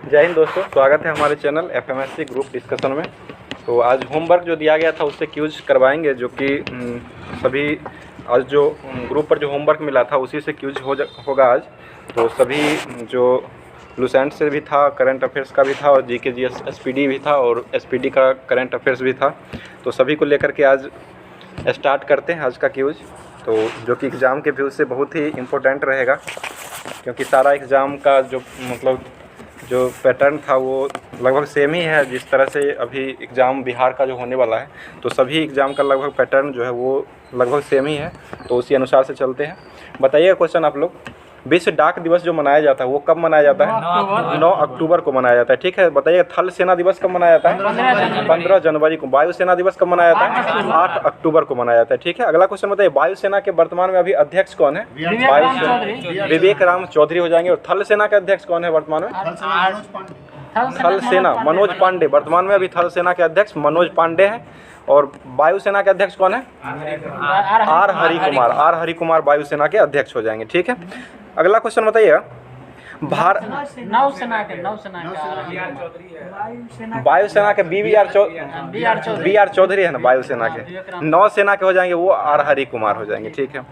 जय हिंद दोस्तों, स्वागत है हमारे चैनल एफएमएससी ग्रुप डिस्कशन में। तो आज होमवर्क जो दिया गया था उससे क्यूज करवाएंगे, जो कि सभी आज जो ग्रुप पर जो होमवर्क मिला था उसी से क्यूज होगा आज। तो सभी जो लुसेंट से भी था, करंट अफेयर्स का भी था, और जीके जीएस एसपीडी भी था, और एसपीडी का करंट अफेयर्स भी था। तो सभी को लेकर के आज स्टार्ट करते हैं आज का क्यूज, तो जो कि एग्ज़ाम के व्यू से बहुत ही इम्पोर्टेंट रहेगा, क्योंकि सारा एग्ज़ाम का जो पैटर्न था वो लगभग सेम ही है। जिस तरह से अभी एग्ज़ाम बिहार का जो होने वाला है, तो सभी एग्ज़ाम का लगभग पैटर्न जो है वो लगभग सेम ही है। तो उसी अनुसार से चलते हैं। बताइए क्वेश्चन आप लोग, विश्व डाक दिवस जो मनाया जाता है वो कब मनाया जाता है? 9 अक्टूबर को मनाया जाता है। ठीक है, बताइए थल सेना दिवस कब मनाया जाता है? 15 जनवरी को। वायु सेना दिवस कब मनाया जाता है? 8 अक्टूबर को मनाया जाता है। ठीक है, अगला क्वेश्चन बताइए, वायुसेना के वर्तमान में अभी अध्यक्ष कौन है? वायुसेना विवेक राम चौधरी हो जाएंगे। और थल सेना के अध्यक्ष कौन है वर्तमान में? थल सेना मनोज पांडे। वर्तमान में अभी थल सेना के अध्यक्ष मनोज पांडे हैं। और वायुसेना के अध्यक्ष कौन है? आर हरि कुमार वायुसेना के अध्यक्ष हो जाएंगे। ठीक है, अगला क्वेश्चन बताइएगा, वायुसेना के बी आर चौधरी है ना, वायुसेना के। नौसेना के हो जाएंगे वो आर हरि कुमार हो जाएंगे। ठीक है,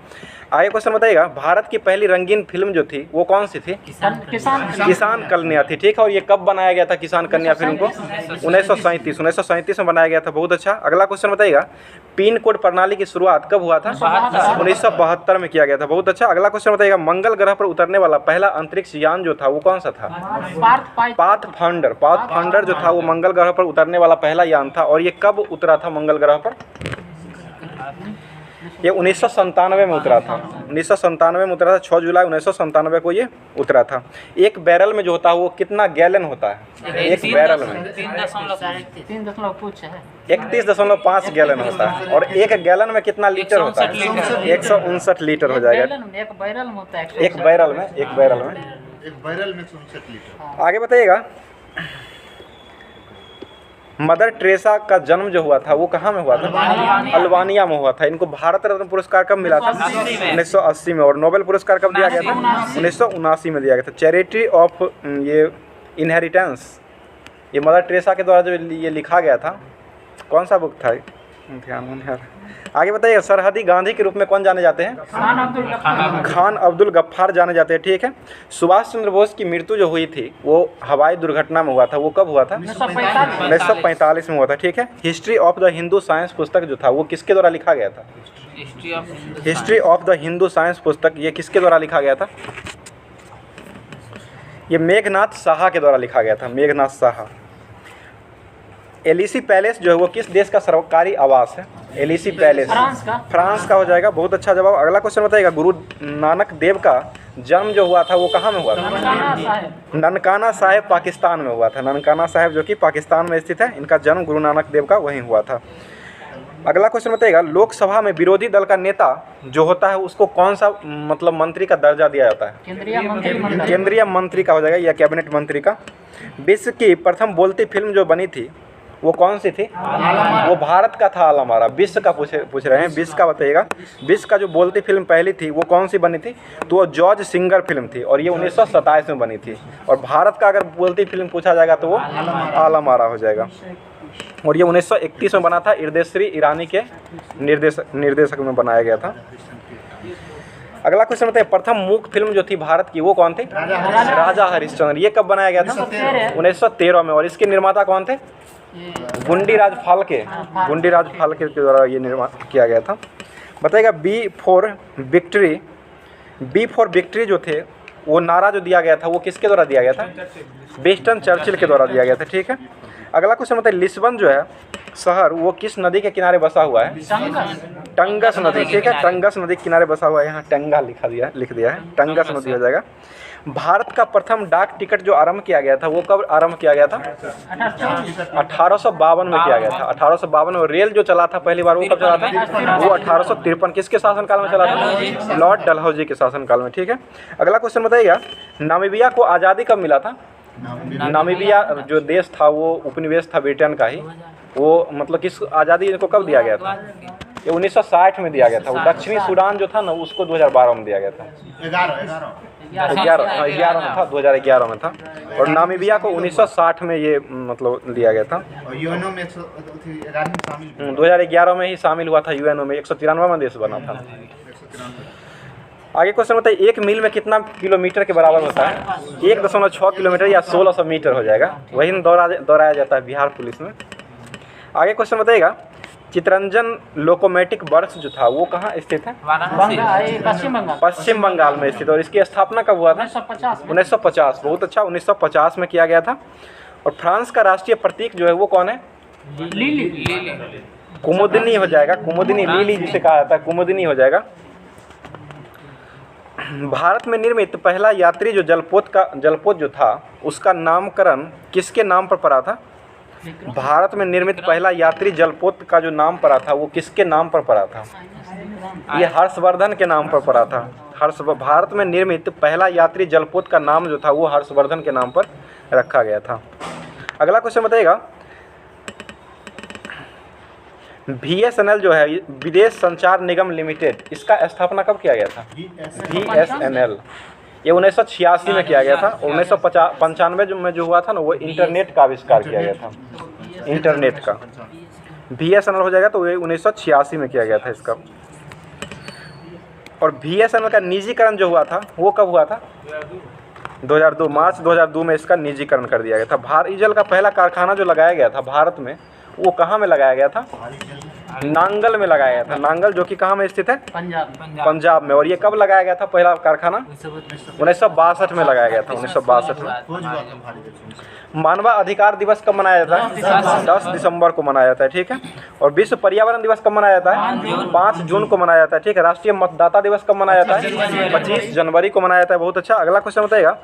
आगे क्वेश्चन बताइएगा, भारत की पहली रंगीन फिल्म जो थी वो कौन सी थी? किसान कन्या थी। ठीक है, और ये कब बनाया गया था किसान कन्या फिल्म को? 1937 में बनाया गया था। बहुत अच्छा। अगला क्वेश्चन बताइएगा, पिन कोड प्रणाली की शुरुआत कब हुआ था? 1972 में किया गया था। बहुत अच्छा। अगला क्वेश्चन बताइएगा, मंगल ग्रह पर उतरने वाला पहला अंतरिक्ष यान जो था वो कौन सा था? पाथफाइंडर जो था वो मंगल ग्रह पर उतरने वाला पहला यान था। और ये कब उतरा था मंगल ग्रह पर? ये 1997 में उतरा था। 1997 में उतरा था। 6 जुलाई 1997 को ये उतरा था। एक बैरल में जो होता है वो कितना गैलन होता है? एक बैरल में 31.5 गैलन होता है। और एक गैलन में कितना लीटर होता है? 159 लीटर हो जाएगा। एक बैरल में 159 लीटर। आगे बताइएगा, मदर टेरेसा का जन्म जो हुआ था वो कहाँ में हुआ था? अल्बानिया में हुआ था। इनको भारत रत्न पुरस्कार कब मिला था? 1980 में। और नोबेल पुरस्कार कब दिया गया था? 1979 में दिया गया था। चैरिटी ऑफ ये इनहेरिटेंस, ये मदर टेरेसा के द्वारा जो ये लिखा गया था, कौन सा बुक था? ध्यान है। आगे बताइए, सरहदी गांधी के रूप में कौन जाने जाते हैं? खान अब्दुल गफ्फार जाने जाते हैं। ठीक है, सुभाष चंद्र बोस की मृत्यु जो हुई थी वो हवाई दुर्घटना में हुआ था। वो कब हुआ था? 1945 में हुआ था। ठीक है, history of the Hindu science पुस्तक जो था वो किसके द्वारा लिखा गया था? History of the Hindu science पुस्तक ये किसके द्वारा लिखा गया था? ये मेघनाथ साहा के द्वारा लिखा गया था। मेघनाथ साहा। एलिसी पैलेस जो है वो किस देश का सरकारी आवास है? एलिसी पैलेस फ्रांस का हो जाएगा। बहुत अच्छा जवाब। अगला क्वेश्चन बताइएगा, गुरु नानक देव का जन्म जो हुआ था वो कहाँ में हुआ था? ननकाना साहिब पाकिस्तान में हुआ था। ननकाना साहिब जो कि पाकिस्तान में स्थित है, इनका जन्म गुरु नानक देव का वहीं हुआ था। अगला क्वेश्चन बताइएगा, लोकसभा में विरोधी दल का नेता जो होता है उसको कौन सा मंत्री का दर्जा दिया जाता है? केंद्रीय मंत्री का हो जाएगा, या कैबिनेट मंत्री का। विश्व की प्रथम बोलती फिल्म जो बनी थी वो कौन सी थी? वो भारत का था आलमारा। विश्व का पूछ रहे हैं, विश्व का बताइएगा। विश्व का जो बोलती फिल्म पहली थी वो कौन सी बनी थी? तो वो जॉर्ज सिंगर फिल्म थी, और ये 1927 में बनी थी। और भारत का अगर बोलती फिल्म पूछा जाएगा तो वो आलमारा हो जाएगा। और ये 1931 में बना था। इर्देश्री ईरानी के निर्देशक में बनाया गया था। अगला क्वेश्चन बताइए, प्रथम मूक फिल्म जो थी भारत की वो कौन थी? राजा हरिश्चंद्र। ये कब बनाया गया था? 1913 में। और इसके निर्माता कौन थे? गुंडीराज फाल्के के द्वारा ये निर्माण किया गया था। बताइएगा, बी फॉर विक्ट्री जो थे वो नारा जो दिया गया था वो किसके द्वारा दिया गया था? विंस्टन चर्चिल के द्वारा दिया गया था। ठीक है, अगला क्वेश्चन बताइए, लिस्बन जो है शहर वो किस नदी के किनारे बसा हुआ है? टंगस नदी। ठीक है, टंगस नदी के किनारे बसा हुआ है। यहाँ टंगा लिख दिया है, टंगस नदी हो जाएगा। भारत का प्रथम डाक टिकट जो आरंभ किया गया था वो कब आरंभ किया गया था? 1852 में किया गया था। 1852 में। रेल जो चला था पहली बार वो कब चला था? वो 1853 किसके शासनकाल में चला था? लॉर्ड डलहौजी के शासनकाल में। ठीक है, अगला क्वेश्चन बताइएगा, नामीबिया को आज़ादी कब मिला था? नामीबिया जो देश था वो उपनिवेश था ब्रिटेन का ही। वो मतलब किस आज़ादी इनको कब दिया गया था? ये 1960 में दिया गया था। वो दक्षिणी सूडान जो था ना उसको 2012 में दिया गया था। 11 में था, 2011 में था। और नामीबिया को 1960 में ये मतलब लिया गया था। और यूएनओ में 11 में शामिल 2011 में ही शामिल हुआ था यूएनओ में, 193वां देश बना था। 193। आगे क्वेश्चन बताइए, 1 मील में कितना किलोमीटर के बराबर होता है? 1.6 किलोमीटर या 1600 मीटर हो जाएगा। वही दोहराया जाता है बिहार पुलिस में। आगे क्वेश्चन बताइएगा, चितरंजन लोकोमेटिक वर्क्स जो था वो कहाँ स्थित है? पश्चिम बंगाल में स्थित। और इसकी स्थापना कब हुआ था? 1950। बहुत अच्छा, 1950 में किया गया था। और फ्रांस का राष्ट्रीय प्रतीक जो है वो कौन है? कुमुदिनी हो जाएगा, कुमुदिनी, लीली जिसे कहा जाता है, कुमुदिनी हो जाएगा। भारत में निर्मित पहला यात्री जो जलपोत जो था उसका नामकरण किसके नाम पर पड़ा था? भारत में निर्मित पहला यात्री जलपोत का जो नाम पड़ा था वो किसके नाम पर पड़ा था? ये हर्षवर्धन के नाम पर पड़ा था। भारत में निर्मित पहला यात्री जलपोत का नाम जो था वो हर्षवर्धन के नाम पर रखा गया था। अगला क्वेश्चन बताइएगा, BSNL जो है विदेश संचार निगम लिमिटेड, इसका स्थापना कब किया गया था? BSNL ये 1986 में किया गया था। 1995 में जो हुआ था ना वो इंटरनेट का आविष्कार किया गया था, इंटरनेट का। BSNL हो जाएगा तो ये 1986 में किया गया था इसका। और BSNL का निजीकरण जो हुआ था वो कब हुआ था? 2002, मार्च 2002 में इसका निजीकरण कर दिया गया था। भारत का पहला कारखाना जो लगाया गया था भारत में वो कहाँ में लगाया गया था? नांगल में लगाया गया था। नांगल जो कि कहाँ में स्थित है? पंजाब में। और ये कब लगाया गया था पहला कारखाना? 1962 में लगाया गया था, 1962 में। मानवाधिकार दिवस कब मनाया जाता है? 10 दिसंबर को मनाया जाता है, ठीक है। और विश्व पर्यावरण दिवस कब मनाया जाता है? 5 जून को मनाया जाता है, ठीक है। राष्ट्रीय मतदाता दिवस कब मनाया जाता है? 25 जनवरी को मनाया जाता है। बहुत अच्छा। अगला क्वेश्चन बताइएगा,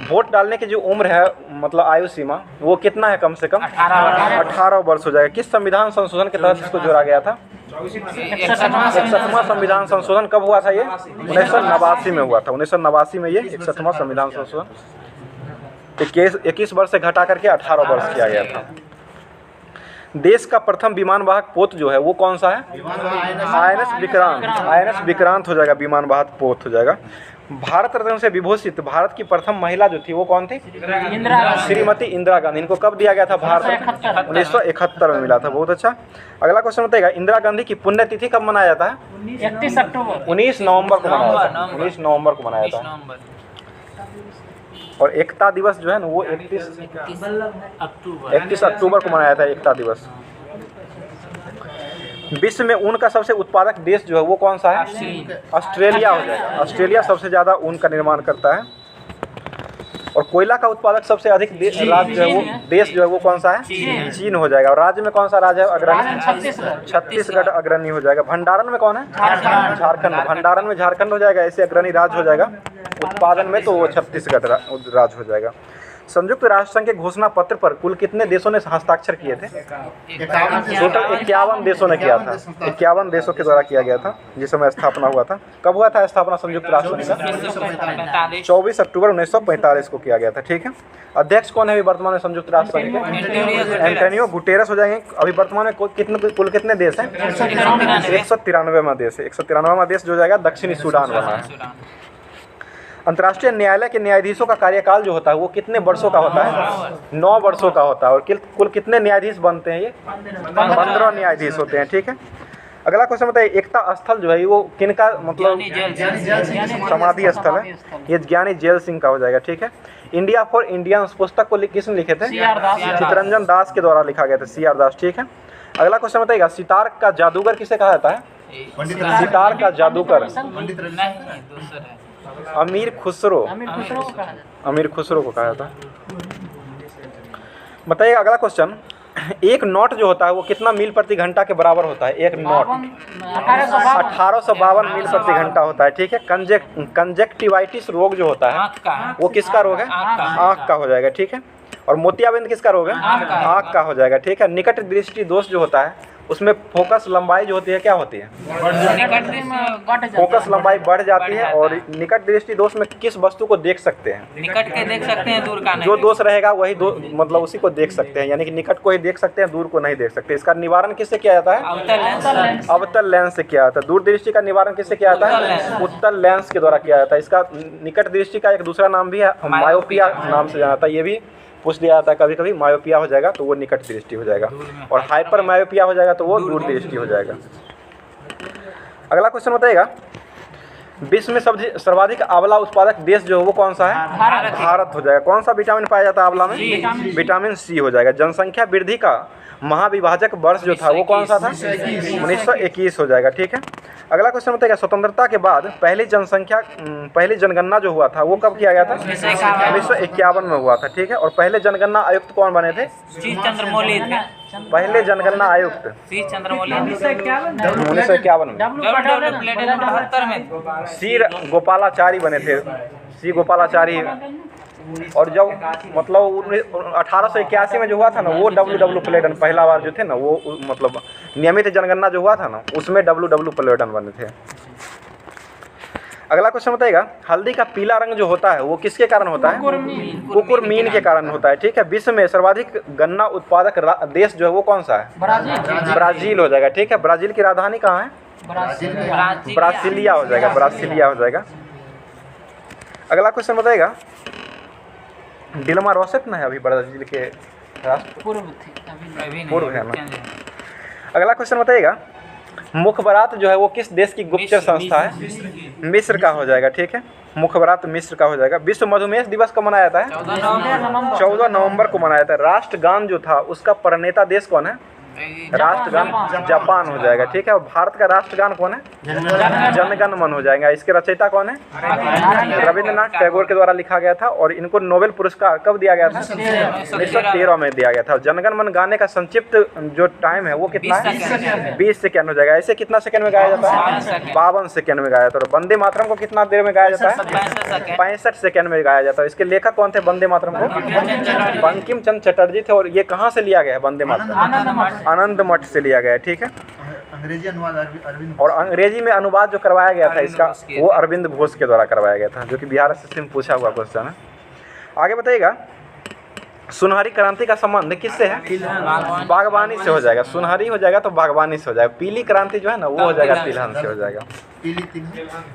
वोट डालने की जो उम्र है मतलब आयु सीमा वो कितना है? कम से कम 18 वर्ष हो जाएगा। किस संविधान संशोधन के तहत इसको जोड़ा गया था? 61वां संविधान संशोधन कब हुआ था? ये 1989 में हुआ था। 1989 में ये 61वां संविधान संशोधन 21 वर्ष से घटा करके 18 वर्ष किया गया था। देश का प्रथम विमान वाहक पोत जो है वो कौन सा है? INS विक्रांत। INS विक्रांत हो जाएगा, विमान वाहक पोत हो जाएगा। भारत रत्न से विभूषित भारत की प्रथम महिला जो थी वो कौन थी? श्रीमती इंदिरा गांधी। इनको कब दिया गया था भारत? 1971 में मिला था। बहुत अच्छा। अगला क्वेश्चन बताइएगा, इंदिरा गांधी की पुण्यतिथि कब मनाया जाता है? 19 नवंबर को मनाया जाता है। 19 नवंबर को मनाया जाता है। और एकता दिवस जो है ना वो 31 अक्टूबर को मनाया जाता है, एकता दिवस। विश्व में ऊन का सबसे उत्पादक देश जो है वो कौन सा है? ऑस्ट्रेलिया हो जाएगा। ऑस्ट्रेलिया सबसे ज़्यादा ऊन का निर्माण करता है। और कोयला का उत्पादक सबसे अधिक राज्य जो है वो देश जो है वो कौन सा है? चीन हो जाएगा। और राज्य में कौन सा राज्य है अग्रणी? छत्तीसगढ़ अग्रणी हो जाएगा। भंडारण में कौन है? झारखंड। भंडारण में झारखंड हो जाएगा, ऐसे अग्रणी राज्य हो जाएगा। उत्पादन में तो वो छत्तीसगढ़ राज्य हो जाएगा। संयुक्त राष्ट्र संघ के घोषणा पत्र पर कुल कितने देशों ने हस्ताक्षर किए थे? टोटल 51 देशों ने किया था। 51 देशों के द्वारा किया गया था जिस समय स्थापना हुआ था। कब हुआ था स्थापना संयुक्त राष्ट्र संघ का? 24 अक्टूबर 1945 को किया गया था, ठीक है। अध्यक्ष कौन है अभी वर्तमान में संयुक्त राष्ट्र संघ के? एंटोनियो गुटेरस हो जाएंगे। अभी वर्तमान में कुल कितने देश हैं? 193वां देश है। 193वां देश जो हो जाएगा दक्षिणी सूडान बना है। अंतर्राष्ट्रीय न्यायालय के न्यायाधीशों का कार्यकाल जो होता है वो कितने वर्षों का होता है? 9 वर्षों का होता है। और कुल कितने न्यायाधीश बनते हैं? ये 15 न्यायाधीश होते हैं, ठीक है। अगला क्वेश्चन बताइए, एकता स्थल जो है वो किनका मतलब समाधि स्थल है? ये ज्ञानी जेल सिंह का हो जाएगा, ठीक है। इंडिया फॉर इंडियंस पुस्तक को किसने लिखे थे? चितरंजन दास के द्वारा लिखा गया था, CR दास, ठीक है। अगला क्वेश्चन बताइएगा, सितार का जादूगर किसे कहा जाता है? सितार का जादूगर अमीर खुसरो को कहा जाता है। बताइए अगला क्वेश्चन, एक नॉट जो होता है वो कितना मील प्रति घंटा के बराबर होता है? एक नॉट 1852 मील प्रति घंटा होता है, ठीक है। कंजक्टिवाइटिस रोग जो होता है वो किसका रोग है? आँख का हो जाएगा, ठीक है। और मोतियाबिंद किसका रोग है? आँख का हो जाएगा, ठीक है। निकट दृष्टि दोष जो होता है उसमें फोकस लंबाई जो होती है क्या होती है? निकट में घट जाता फोकस है। लंबाई बढ़ जाती बढ़ है। जाता और है। निकट दृष्टि दोष में किस वस्तु को देख सकते हैं? निकट के देख सकते हैं, दूर का नहीं जो देख दोष रहेगा वही मतलब उसी को देख सकते हैं, यानी कि निकट को ही देख सकते हैं, दूर को नहीं देख सकते। इसका निवारण किससे किया जाता है? अवतल लेंस। अवतल लेंस से किया जाता है। दूर दृष्टि का निवारण किससे किया जाता उत्तल है? लेंस। उत्तल लेंस के द्वारा किया जाता है। इसका निकट दृष्टि का एक दूसरा नाम भी है, मायोपिया नाम से जाना जाता है। ये भी पूछ लिया जाता है कभी कभी। मायोपिया हो जाएगा तो वो निकट दृष्टि हो जाएगा, और हाइपर मायोपिया हो जाएगा तो वो दूर दृष्टि हो जाएगा। अगला क्वेश्चन बताइएगा, विश्व में सर्वाधिक आंवला उत्पादक देश जो है वो कौन सा है? भारत हो जाएगा। कौन सा विटामिन पाया जाता है आंवला में? विटामिन सी हो जाएगा। जनसंख्या वृद्धि का महाविभाजक वर्ष जो था वो कौन सा था? 1921 हो जाएगा। ठीक है। अगला क्वेश्चन बताइएगा, स्वतंत्रता के बाद पहली जनगणना जो हुआ था वो कब किया गया था? 1951 में हुआ था। ठीक है। और पहले जनगणना आयुक्त कौन बने थे? सी चंद्रमौली थे। पहले जनगणना आयुक्त सी चंद्रमौली 1951 में WWW में सी गोपालाचारी बने थे। सी गोपालाचारी। और जब मतलब 1881 में जो हुआ था ना वो WW प्लेटन पहला बार जो थे ना वो मतलब नियमित जनगणना जो हुआ था ना उसमें WW प्लेटन बने थे। अगला क्वेश्चन बताइएगा, हल्दी का पीला रंग जो होता है वो किसके कारण होता है? कुकुरमीन के कारण होता है। ठीक है। विश्व में सर्वाधिक गन्ना उत्पादक देश जो है वो कौन सा है? ब्राजील हो जाएगा। ठीक है। ब्राजील की राजधानी कहाँ है? ब्रासिलिया हो जाएगा। ब्रासिलिया हो जाएगा। अगला क्वेश्चन बताइएगा, डिल्मा रोसेफ ना है अभी ब्राजील के राष्ट्र पूर्व है ना। अगला क्वेश्चन बताइएगा, मुखबरात जो है वो किस देश की गुप्तचर संस्था है? मिस्र का हो जाएगा। ठीक है। मुखबरात मिस्र का हो जाएगा। विश्व मधुमेह दिवस कब मनाया जाता है? 14 नवंबर को मनाया जाता है। राष्ट्रगान जो था उसका प्रणेता देश कौन है? राष्ट्रगान जापान हो जाएगा। ठीक है। और भारत का राष्ट्रगान कौन है? जनगण मन हो जाएगा। इसके रचयिता कौन है? रविंद्रनाथ टैगोर के द्वारा लिखा गया था। और इनको नोबेल पुरस्कार कब दिया गया था? 1913 में दिया गया था। जनगण मन गाने का संक्षिप्त जो टाइम है वो कितना है? 20 सेकेंड हो जाएगा। ऐसे कितना सेकेंड में गाया जाता है? 52 सेकेंड में गाया जाता है। और वंदे मातरम को कितना देर में गाया जाता है? 65 सेकेंड में गाया जाता है। इसके लेखक कौन थे वंदे मातरम को? बंकिम चंद्र चटर्जी थे। और ये कहाँ से लिया गया है वंदे मातरम? आनंद मठ से लिया गया है। ठीक है। अंग्रेजी अनुवाद अरविंद और अंग्रेजी में अनुवाद जो करवाया गया था इसका वो अरविंद घोष के द्वारा करवाया गया था, जो कि बिहार से पूछा हुआ क्वेश्चन है। आगे बताइएगा, सुनहरी क्रांति का संबंध किससे है? बागवानी से हो जाएगा। सुनहरी हो जाएगा तो बागवानी से हो जाएगा। पीली क्रांति जो है ना वो हो जाएगा तिलहन से हो जाएगा।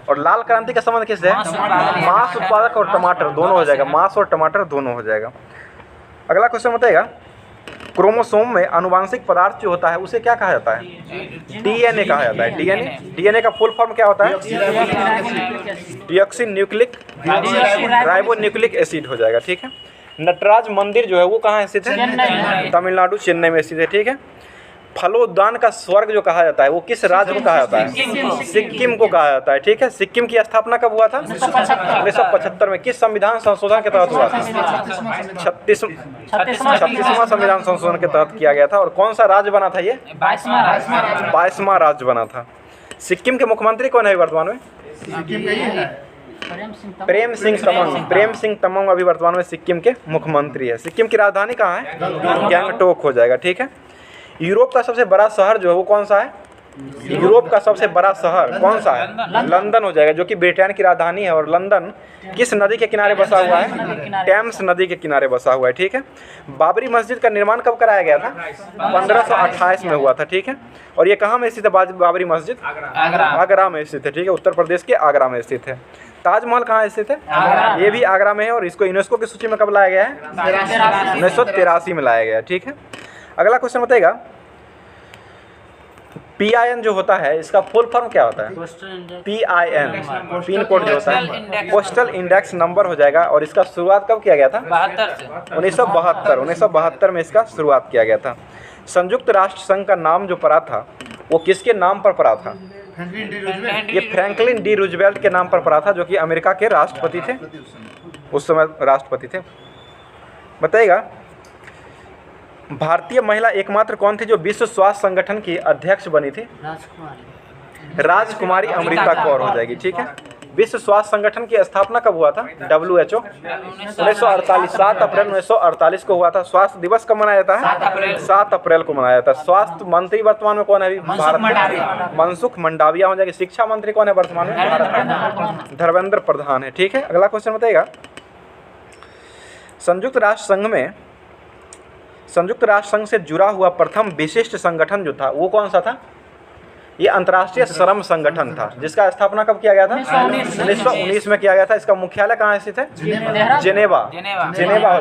और लाल क्रांति का संबंध किससे है? मांस उत्पादक और टमाटर दोनों हो जाएगा। मांस और टमाटर दोनों हो जाएगा। अगला क्वेश्चन बताइएगा, क्रोमोसोम में आनुवांशिक पदार्थ जो होता है उसे क्या कहा जाता है? डीएनए कहा जाता है। डीएनए का फुल फॉर्म क्या होता है? Deoxy nucleic ribo nucleic acid हो जाएगा। ठीक है। नटराज मंदिर जो है वो कहाँ स्थित है? तमिलनाडु चेन्नई में स्थित है। ठीक है। फलोद्यान का स्वर्ग जो कहा जाता है वो किस राज्य को कहा जाता है? सिक्किम को कहा जाता है। ठीक है। सिक्किम की स्थापना कब हुआ था? 1975 में। किस संविधान संशोधन के तहत हुआ था? 36वां संविधान संशोधन के तहत किया गया था। और कौन सा राज्य बना था ये? 22वां राज्य बना था। सिक्किम के मुख्यमंत्री कौन है वर्तमान में? प्रेम सिंह तमंग अभी वर्तमान में सिक्किम के मुख्यमंत्री है। सिक्किम की राजधानी कहाँ है? गैंगटोक हो जाएगा। ठीक है। यूरोप का सबसे बड़ा शहर जो है वो कौन सा है? यूरोप का सबसे बड़ा शहर कौन सा है? लंदन हो जाएगा, जो कि ब्रिटेन की राजधानी है। और लंदन किस नदी के किनारे बसा हुआ है? टेम्स नदी के किनारे बसा हुआ है। ठीक है। बाबरी मस्जिद का निर्माण कब कराया गया था? 1528 में हुआ था। ठीक है। और ये कहाँ में स्थित है बाबरी मस्जिद? आगरा में स्थित है। ठीक है। उत्तर प्रदेश के आगरा में स्थित है। ताजमहल कहाँ स्थित है? ये भी आगरा में है। और इसको यूनेस्को की सूची में कब लाया गया है? 1983 में लाया गया है। ठीक है। अगला क्वेश्चन बताइएगा, PIN जो होता है इसका फुल फॉर्म क्या होता है? PIN पिन कोड जो होता है पोस्टल इंडेक्स नंबर हो जाएगा। और इसका शुरुआत कब किया गया था? 1972 में इसका शुरुआत किया गया था। संयुक्त राष्ट्र संघ का नाम जो पड़ा था वो किसके नाम पर पड़ा था? ये फ्रैंकलिन डी रूजवेल्ट के नाम पर पड़ा था, जो कि अमेरिका के राष्ट्रपति थे, उस समय राष्ट्रपति थे। बताइएगा, भारतीय महिला एकमात्र कौन थी जो विश्व स्वास्थ्य संगठन की अध्यक्ष बनी थी? राजकुमारी अमृता कौर हो जाएगी। ठीक है। विश्व स्वास्थ्य संगठन की स्थापना कब हुआ था? WHO 1948, 7 अप्रैल 1948 को हुआ था। स्वास्थ्य दिवस कब मनाया जाता है? 7 अप्रैल को मनाया जाता है। स्वास्थ्य मंत्री वर्तमान में कौन है अभी भारत में? मनसुख मंडाविया हो जाएगी। शिक्षा मंत्री कौन है वर्तमान में भारत में? धर्मेंद्र प्रधान है। ठीक है, अगला क्वेश्चन बताइएगा, संयुक्त राष्ट्र संघ से जुड़ा हुआ प्रथम विशिष्ट संगठन जो था वो कौन सा था? ये अंतर्राष्ट्रीय श्रम संगठन था, जिसका स्थापना कब किया गया था? 1919 में किया गया था। इसका मुख्यालय कहाँ स्थित है? जिनेवा हो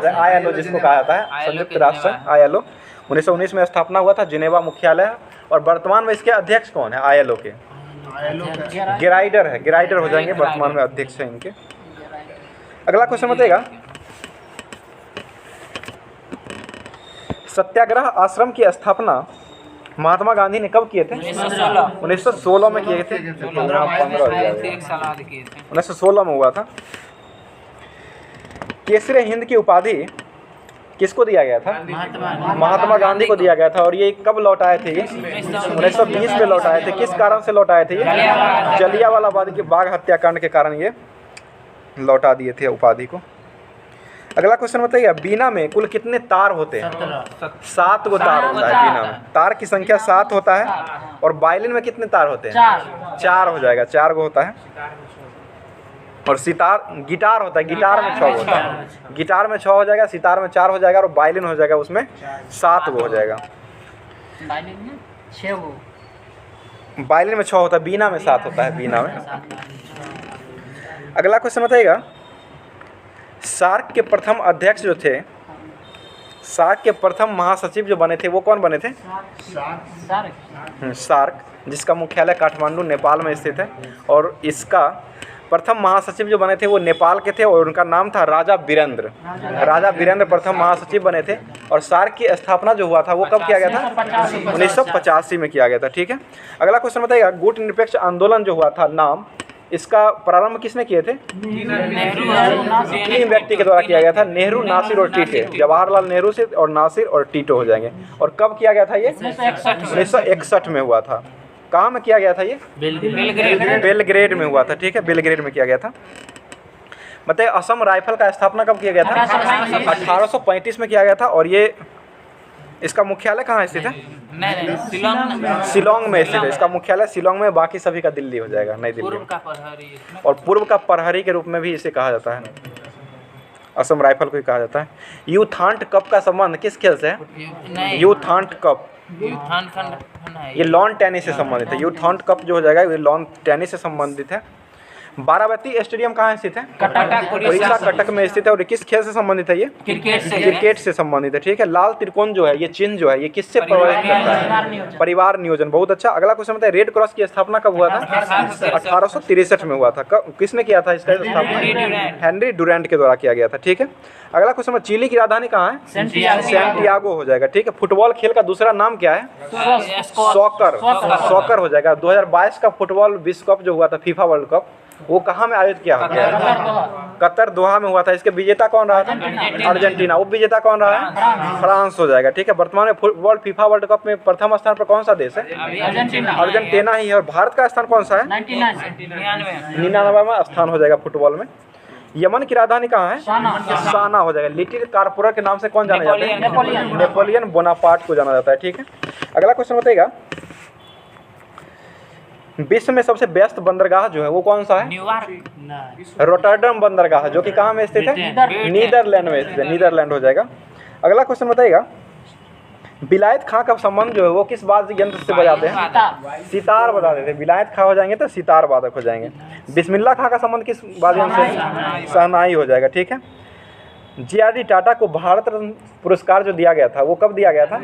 जाए, ILO जिसको कहा जाता है, संयुक्त राष्ट्र संघ ILO। 1919 में स्थापना हुआ था, जिनेवा मुख्यालय है। और वर्तमान में इसके अध्यक्ष कौन है ILO के? गिराइडर हो जाएंगे, वर्तमान में अध्यक्ष है इनके। अगला क्वेश्चन बताइएगा, सत्याग्रह आश्रम की स्थापना महात्मा गांधी ने कब किए थे? 1916 में किए थे। 1916 में हुआ था। केसरे हिंद की उपाधि किसको दिया गया था? महात्मा गांधी को दिया गया था। और ये कब लौट आए थे? ये 1920 में लौट आए थे। किस कारण से लौट आए थे? ये जलियांवाला बाग हत्याकांड के कारण ये लौटा दिए थे उपाधि को। अगला क्वेश्चन बताइए, बीना में कुल कितने तार होते हैं? 7 गो तार होता है बीना में। तार की संख्या 7 होता है। और वायलिन में कितने तार होते हैं? 4 हो जाएगा, 4 गो होता है। और गिटार होता है, गिटार में 6 होता है। गिटार में 6 हो जाएगा, सितार में 4 हो जाएगा, और वायलिन हो जाएगा उसमें 7 गो हो जाएगा। वायलिन में 6 होता है, बीना में 7 होता है, बीना में। अगला क्वेश्चन बताइएगा, सार्क के प्रथम अध्यक्ष जो थे, सार्क के प्रथम महासचिव जो बने थे वो कौन बने थे? सार्क, जिसका मुख्यालय काठमांडू नेपाल में स्थित है। और इसका प्रथम महासचिव जो बने थे वो नेपाल के थे, और उनका नाम था राजा वीरेंद्र। राजा वीरेंद्र प्रथम महासचिव बने थे। और सार्क की स्थापना जो हुआ था वो कब किया गया था? 1985 में किया गया था। ठीक है, अगला क्वेश्चन बताइएगा, गुट निरपेक्ष आंदोलन जो हुआ था नाम, इसका प्रारंभ किसने किए थे? 3 व्यक्ति के द्वारा किया गया था, नेहरू, नासिर और टीटो। जवाहरलाल नेहरू से और नासिर और टीटो हो जाएंगे। और कब किया गया था ये? 1961 में हुआ था। कहाँ में किया गया था ये? बेलग्रेड में हुआ था। ठीक है, बेलग्रेड में किया गया था। बताइए, असम राइफल का स्थापना कब किया गया था? 1835 में किया गया था। और ये इसका मुख्यालय कहाँ स्थित है? शिलोंग में स्थित है। इसका मुख्यालय शिलोंग में, बाकी सभी का दिल्ली हो जाएगा, नई दिल्ली। और पूर्व का प्रहरी के रूप में भी इसे कहा जाता है, असम राइफल को ही कहा जाता है। यूथांट कप का संबंध किस खेल से है? यूथांट कप ये लॉन टेनिस से संबंधित है। यूथांट कप जो हो जाएगा ये लॉन टेनिस से संबंधित है। बारावती स्टेडियम कहाँ स्थित है? उड़ीसा, कटक में स्थित है। और किस खेल से संबंधित है? ये क्रिकेट से संबंधित है। ठीक है, लाल त्रिकोण जो है, ये चिन्ह जो है, ये किससे प्रभावित करता है? परिवार नियोजन। बहुत अच्छा। अगला क्वेश्चन बताइए, रेड क्रॉस की स्थापना कब हुआ था? 1863 में हुआ था। किसने किया था इसका स्थापना? हेनरी डुरेंट के द्वारा किया गया था। ठीक है, अगला क्वेश्चन, चिली की राजधानी कहाँ है? सैंटियागो हो जाएगा। ठीक है, फुटबॉल खेल का दूसरा नाम क्या है? सॉकर हो जाएगा। 2022 का फुटबॉल विश्व कप जो हुआ था, फीफा वर्ल्ड कप, वो कहाँ में आयोजित किया गया? कतर, दोहा में हुआ था। इसके विजेता कौन रहा था? अर्जेंटीना। उप विजेता कौन रहा है? फ्रांस हो जाएगा। ठीक है, वर्तमान में फुटबॉल फीफा वर्ल्ड कप में प्रथम स्थान पर कौन सा देश है? अर्जेंटीना ही है। और भारत का स्थान कौन सा है? 99वां स्थान हो जाएगा फुटबॉल में। यमन की राजधानी कहाँ है? साना हो जाएगा। लिटिल कारपोरा के नाम से कौन जाना जाता है? नेपोलियन बोनापार्ट को जाना जाता है। ठीक है, अगला क्वेश्चन बताइएगा, विश्व में सबसे व्यस्त बंदरगाह जो है वो कौन सा है? रोटरडम बंदरगाह, जो कि कहाँ में स्थित है? नीदरलैंड में स्थित है। नीदरलैंड हो जाएगा। अगला क्वेश्चन बताइएगा, विलायत खां का संबंध जो है वो किस वाद्य यंत्र से बजाते हैं? सितार बजा देते हैं। विलायत खां हो जाएंगे तो सितार वादक हो जाएंगे। बिस्मिल्लाह खां का संबंध किस वाद्य यंत्र से? शहनाई हो जाएगा। ठीक है, JRD टाटा को भारत रत्न पुरस्कार जो दिया गया था वो कब दिया गया था?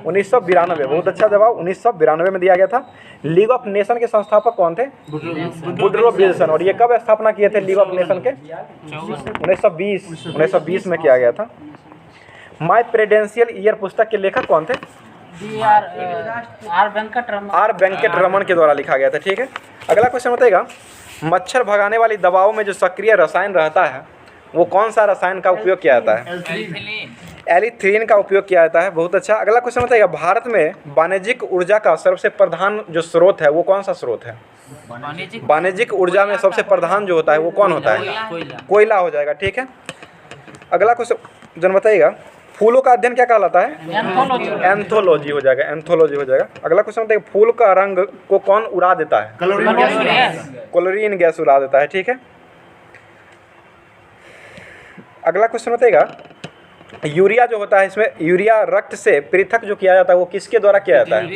1992। बहुत अच्छा जवाब, 1992 में दिया गया था। लीग ऑफ नेशन के संस्थापक कौन थे? Woodrow Wilson. और ये कब स्थापना किए थे लीग ऑफ नेशन के? 1920 में किया गया था। माय प्रेसिडेंशियल ईयर पुस्तक के लेखक कौन थे? आर वेंकट रमन के द्वारा लिखा गया था। ठीक है, अगला क्वेश्चन बताइएगा, मच्छर भगाने वाली दवाओं में जो सक्रिय रसायन रहता है वो कौन सा रसायन का उपयोग किया जाता है? एलिथ्रीन का उपयोग किया जाता है। बहुत अच्छा। अगला क्वेश्चन बताइएगा, भारत में वाणिज्यिक ऊर्जा का सबसे प्रधान जो स्रोत है वो कौन सा स्रोत है? वाणिज्यिक ऊर्जा में सबसे प्रधान जो होता है वो कौन होता है? कोयला हो जाएगा। ठीक है, अगला क्वेश्चन जन बताइएगा, फूलों का अध्ययन क्या कहलाता है? एंथोलॉजी हो जाएगा, एंथोलॉजी हो जाएगा। अगला क्वेश्चन बताइए, फूल का रंग को कौन उड़ा देता है? क्लोरीन गैस उड़ा देता है। ठीक है, अगला क्वेश्चन बताइएगा, यूरिया जो होता है इसमें यूरिया रक्त से पृथक जो किया जाता है वो किसके द्वारा किया जाता है?